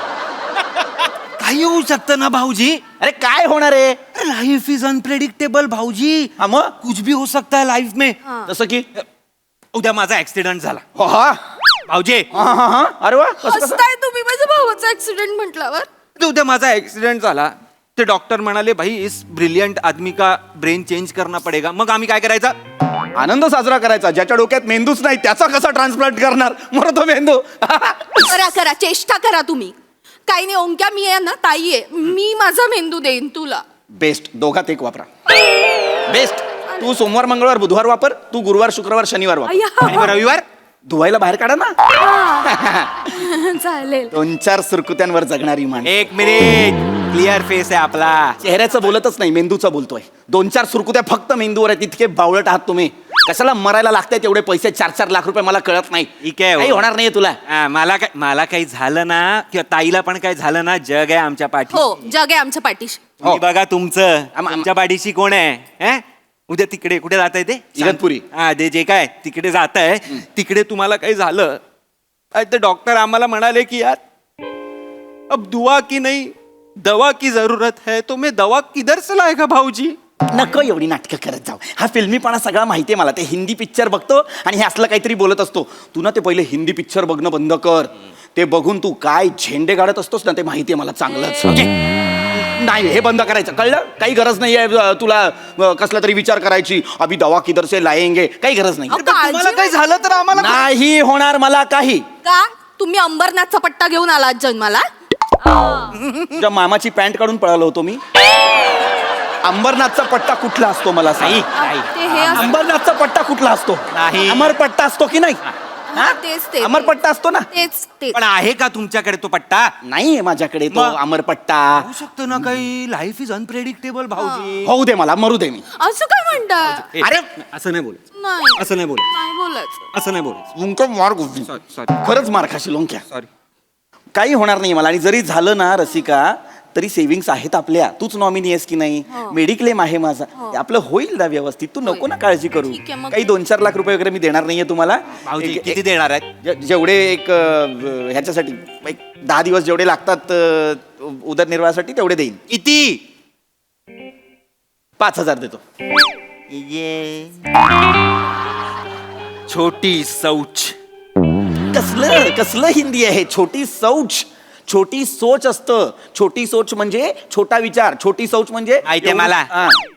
काही होऊ शकतं ना भाऊजी. अरे काय होणार आहे? लाइफ इज अनप्रेडिक्टेबल भाऊजी. हा मग कुछ भी हो सकता है लाइफ में. जसं की उद्या माझा ऍक्सिडेंट झाला हा भाऊजी. हा. अरे वा, कसं? हसताय तुम्ही माझ्या भावाचा ऍक्सिडेंट म्हटल्यावर? तो उद्या माझा ऍक्सिडेंट झाला, ते डॉक्टर म्हणाले भाई इस ब्रिलियंट आदमी का ब्रेन चेंज करना पडेगा. मग आम्ही काय करायचं? आनंद साजरा करायचा. ज्याच्या डोक्यात मेंदूच नाही त्याचा कसा ट्रान्सप्लांट करणार? मरतो मेंदू. करा चेष्टा करा तुम्ही. काही नाही ओंक्या, मी आहे ना ताई आहे, मी माझा मेंदू देईन तुला. बेस्ट, दोघात एक वापरा. बेस्ट. तू सोमवार मंगळवार बुधवार वापर, तू गुरुवार शुक्रवार शनिवार वापर, अय्या. आणि मग रविवार धुवायला बाहेर काढा ना. चालेल. 2-4 सुरकुत्यांवर जगणारी मान. 1 मिनिट, क्लिअर फेस आहे आपला. चेहऱ्याचं बोलतच नाही, मेंदूचं बोलतोय. 2-4 सुरकुत्या फक्त मेंदूवर आहेत. इतके बावळट आहात तुम्ही. कशाला मरायला लागतायत एवढे पैसे? 4-4 लाख रुपये मला कळत नाही. ठीक आहे, काही होणार नाहीये तुला. मला काही झालं ना किंवा ताईला पण काही झालं ना, जग आहे आमच्या पाठी. हो जग आहे आमच्या पाठीशी. तुम्ही बघा तुमचं, आमच्या पाठीशी कोण आहे? उद्या तिकडे कुठे जात आहे ते? इगतपुरी. हा, ते जे काय तिकडे जात आहे, तिकडे तुम्हाला काही झालं ते डॉक्टर आम्हाला म्हणाले की यार अब दुआ की नहीं दवा की जरूरत है, तो मैं दवा किधर से लाएगा भाऊजी? नको एवढी नाटकं करत जाऊ. हा फिल्मीपणा सगळा माहितीये मला. ते हिंदी पिक्चर बघतो आणि हे असलं काहीतरी बोलत असतो. तू ना ते पहिले हिंदी पिक्चर बघणं बंद कर. ते बघून तू काय झेंडे काढत असतोस ना ते माहितीये मला चांगलंच. नाही हे बंद करायचं, कळलं? काही गरज नाहीये तुला कसला तरी विचार करायची. अभि दवा किधर से लाएंगे, काही गरज नाही. तुम्हाला काही झालं तर आम्हाला नाही होणार मला काही. का तुम्ही अंबरनाथचा पट्टा घेऊन आलात जन्माला? तुझ्या मामाची पॅन्ट काढून पळालो होतो मी. अंबरनाथचा पट्टा कुठला असतो मला सांग? ते हे असं- अंबरनाथचा पट्टा कुठला असतो? नाही. अमर पट्टा असतो की नाही? हा, तेच ते. अमर पट्टा असतो ना? तेच. पण आहे का तुमच्याकडे तो पट्टा? नाहीये माझ्याकडे तो मग? अमर पट्टा. होऊ शकतं ना काही. लाईफ इज अनप्रेडिक्टेबल भाऊजी. होऊ दे मला, मरू दे मी. असं काय म्हणता? अरे असं नाही बोलायचं, नाही असं नाही बोलायचं, नाही बोलायचं. असं नाही बोलायचं. मुंक मार गोष्टी. सॉरी खरंच मार खाशील लोंक्या. सॉरी. काही होणार नाही मला. आणि जरी झालं ना रसिका, तरी सेव्हिंग्स आहेत आपल्या. तूच नॉमिनी आहेस की नाही? मेडिक्लेम आहे माझा. ते आपलं होईल ना व्यवस्थित. तू नको ना काळजी करू. ठीक आहे, मग काही 2-4 लाख रुपये वगैरे मी देणार नाहीये तुम्हाला. भाऊजी किती देणार आहेत? जेवढे एक ह्याच्यासाठी एक 10 दिवस जेवढे लागतात उदरनिर्वाहासाठी तेवढे देईन. किती? 5,000 देतो. छोटी शौच. कसलं हिंदी आहे? छोटी शौच. छोटी सोच असतं. छोटी सोच म्हणजे छोटा विचार. छोटी शौच म्हणजे माहितीये मला.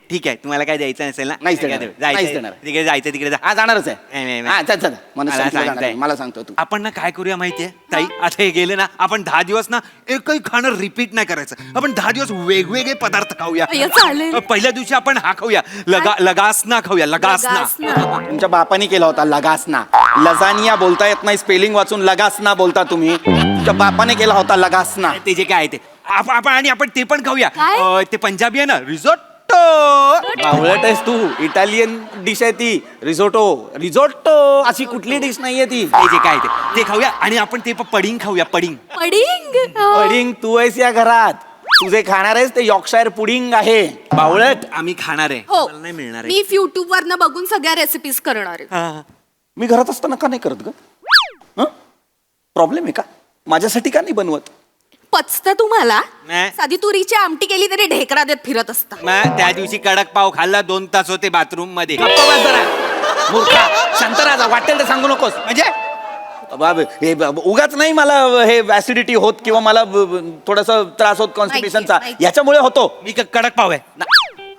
ठीक आहे, तुम्हाला काय द्यायचं नसेल ना? नाहीच देणार. नाहीच देणार. तिकडे जायचं, तिकडे जा. हा जाणारच नाही, आहे. नाही. हा, चल, चल. मला सांगताय. मला सांगतो तू. आपण ना काय करूया माहितीये ताई? आता हे गेले ना, आपण 10 दिवस ना एकही खाणं रिपीट नाही करायचं. आपण 10 दिवस वेगवेगळे पदार्थ खाऊया. अय्या, चालेल. पहिल्या दिवशी आपण हा खाऊया, लगासना खाऊया. लगासना. तुमच्या बापानी केला होता लगासना. लजानिया बोलता येत नाही, स्पेलिंग वाचून लगासना बोलता तुम्ही. तुमच्या बापाने केला होता लगासना. ते जे काय आहे ते आपण ते पण खाऊया. काय? ते पंजाबी आहे ना, रिझोट्टो. मावळट आहेस तू. इटालियन डिश आहे ती. रिझोटो अशी कुठली डिश नाहीये ती. जे काय ते खाऊया आणि आपण ते पडिंग खाऊया. पडिंग पडिंग पुडिंग तू आहेस या घरात. तुझे खाणार आहेस ते यॉर्कशायर पुडिंग आहे. बावळट. आम्ही खाणार आहे. हो मला नाही मिळणार आहे. मी युट्यूब वरनं बघून सगळ्या रेसिपीज करणार आहे. मी घरात असताना का नाही करत ग? प्रॉब्लेम आहे का? माझ्यासाठी का नाही बनवत? पचतं तुम्हाला? नाही. साधी तुरीची आमटी केली तरी ढेकरा देत फिरत असता. मग त्या दिवशी कडक पाव खाल्ला 2 तास होते बाथरूम मध्ये. गप्प बस जरा. मूर्खा. शांत राहा. वाटेल ते सांगू नकोस. म्हणजे हे उगाच नाही मला हे ऍसिडिटी होत किंवा मला थोडासा त्रास होत कॉन्स्टिपेशनचा. माहिती. याच्यामुळे होतो. मी कडक पाव आहे.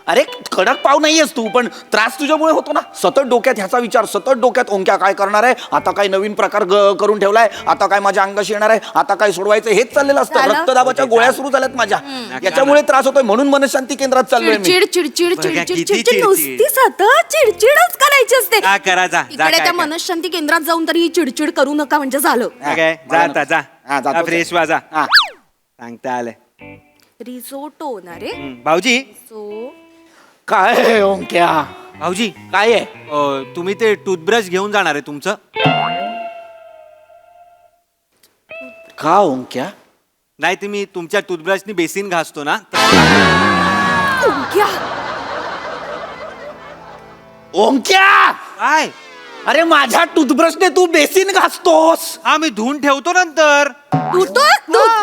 अरे कडक पाव नाहीयेस तू, पण त्रास तुझ्यामुळे होतो ना. सतत डोक्यात ह्याचा विचार, सतत डोक्यात ओंक्या काय करणार आहे, आता काय नवीन प्रकार करून ठेवलाय, आता काय माझ्या अंगाशी येणार आहे, आता काय सोडवायचं, हेच चाललेलं असतं. झालं? रक्तदाबाच्या गोळ्या सुरू झाल्यात माझ्या. याच्यामुळे त्रास होतोय. म्हणून मनशांती केंद्रात चाललोय मी. चिडचिड चिडचिड बघा, चिडचिड किती चिडचिड चिडचिड. नुसती सतत चिडचिडच करायची असते. जा करा, जा इकडे काय त्या कर. मनशांती केंद्रात जाऊन तरी ही चिडचिड करू नका म्हणजे झालं. काय जा आता जा. हा, जातो. फ्रेश वा जा. हा. सांगता आलंय. रिझोटो ना रे. भाऊजी सो काय आहे ओंक्या? भाऊजी काय आहे? तुम्ही ते टूथब्रश घेऊन जाणार आहे तुमचं? का ओंक्या? नाही तुम्ही तुमच्या टूथब्रशनी बेसिन घासतो ना. ओंक्या. ओंक्या. काय? अरे माझ्या टूथब्रशने तू बेसिन घासतोस. हा मी धुवून ठेवतो नंतर.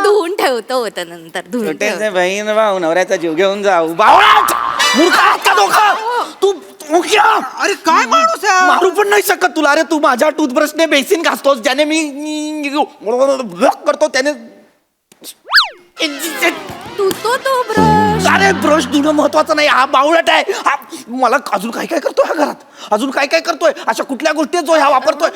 धुवून ठेवतो होतं नंतर धुवून ठेवतो. बहीण भाऊ नवऱ्याचा जीव घेऊन जाऊ. बावळट. मूर्ख आहेस का दोघं? तू ओंक्या. अरे काय माणूस आहे? मारू पण नाही शकत तुला. अरे तू माझ्या टूथब्रशने बेसिन घासतोस, ज्याने मी करतो त्याने. तो ब्रश. अरे ब्रश धुणं महत्वाचं नाही. हा बावळट आहे. हा मला अजून काय काय करतोय हा घरात. अजून काय काय करतोय. अशा कुठल्या गोष्टी जो ह्या वापरतोय.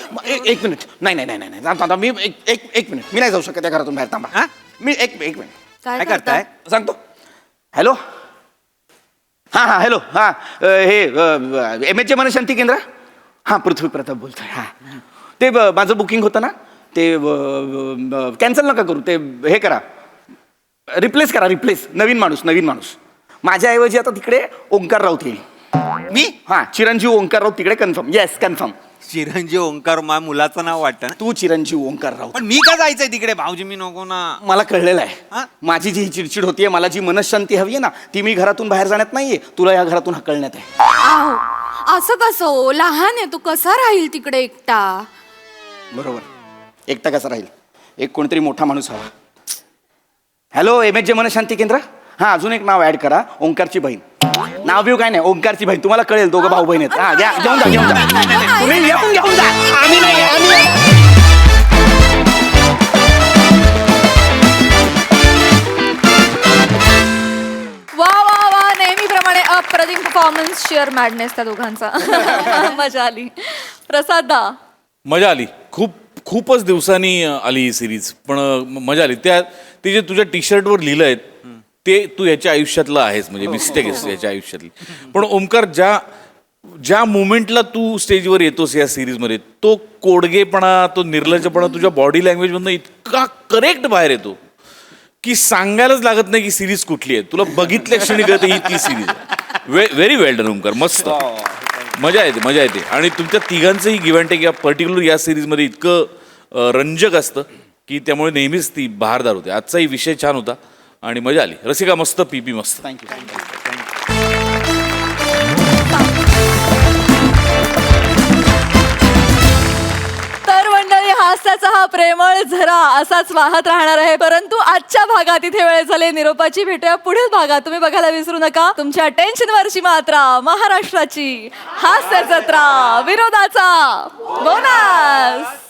एक मिनिट. नाही आता मी एक मिनिट. मी नाही जाऊ शकत या घरातून बाहेर. थांबा. मी एक मिनिट. काय करताय? सांगतो. हॅलो. हा हॅलो. हा हे MH मनशांती केंद्र. हा पृथ्वी प्रताप बोलतोय. हा ते माझं बुकिंग होतं ना ते कॅन्सल नका करू. ते हे करा, रिप्लेस करा. नवीन माणूस माझ्याऐवजी आता तिकडे ओंकार राऊत येईल. मी? हा चिरंजीव ओंकार राऊत तिकडे कन्फर्म. Yes confirm. चिरंजीव ओंकार माझ्या मुलाचं नाव वाटतं ना. तू चिरंजीव ओंकार राऊत. पण मी का जायचंय तिकडे? भाऊजी मी नको ना. मला कळलेलं हा? आहे. माझी जी चिडचिड होतीये, मला जी मनशांती हवी आहे ना, ती मी घरातून बाहेर जाण्यात नाहीये, तुला या घरातून हकलण्यात आहे. आहो, असं कसं हो? लहान आहे तू, कसा राहील तिकडे एकटा? बरोबर. एकटा कसा राहील? एक कोणतरी मोठा माणूस हवा. हॅलो MH मनशांती केंद्र. हा अजून एक नाव ऍड करा. ओंकारची बहीण. नाव बिव काय नाही. ओंकारची बहीण. तुम्हाला कळेल दोघं भाऊ बहीण आहेत. हा घेऊन जा. तुम्ही घेऊन जा. आम्ही नाही. वा वा वा नेहमीप्रमाणे अप्रतिम परफॉर्मन्स. शेअर मॅडनेस त्या दोघांचा. मजा आली. प्रसाद दा. मजा आली. खूपच दिवसांनी आली ही सिरीज, पण मजा आली. ते जे तुझ्या टी शर्टवर लिहिलं आहे ते तू याच्या आयुष्यातलं आहेस, म्हणजे मिस्टेक आहेस याच्या आयुष्यातली. पण ओमकार, ज्या मुमेंटला तू स्टेजवर येतोस या सिरीजमध्ये, तो कोडगेपणा, तो निर्लज्जपणा तुझ्या बॉडी लँग्वेजमधनं इतका करेक्ट बाहेर येतो की सांगायलाच लागत नाही की सिरीज कुठली आहे. तुला बघितल्या क्षणी कळतं ही ती सिरीज आहे. व्हेरी वेल डन ओमकार. मस्त. मजा येते. आणि तुमच्या तिघांचंही गिव्ह अँड टेक या पर्टिक्युलर या सिरीजमध्ये इतकं रंजक असतं की त्यामुळे नेहमीच ती बहारदार होते. आजचाही विषय छान होता आणि मजा आली. रसिका मस्त, पीपी मस्त. थँक्यू. तर मंडळी, हास्याचा हा प्रेमळ झरा असाच वाहत राहणार आहे. परंतु आजच्या भागात इथे वेळ झाली निरोपाची. भेटूया पुढील भागात. तुम्ही बघायला विसरू नका तुमच्या टेन्शनवरची मात्रा, महाराष्ट्राची हास्य जत्रा, विनोदाचा बोनस.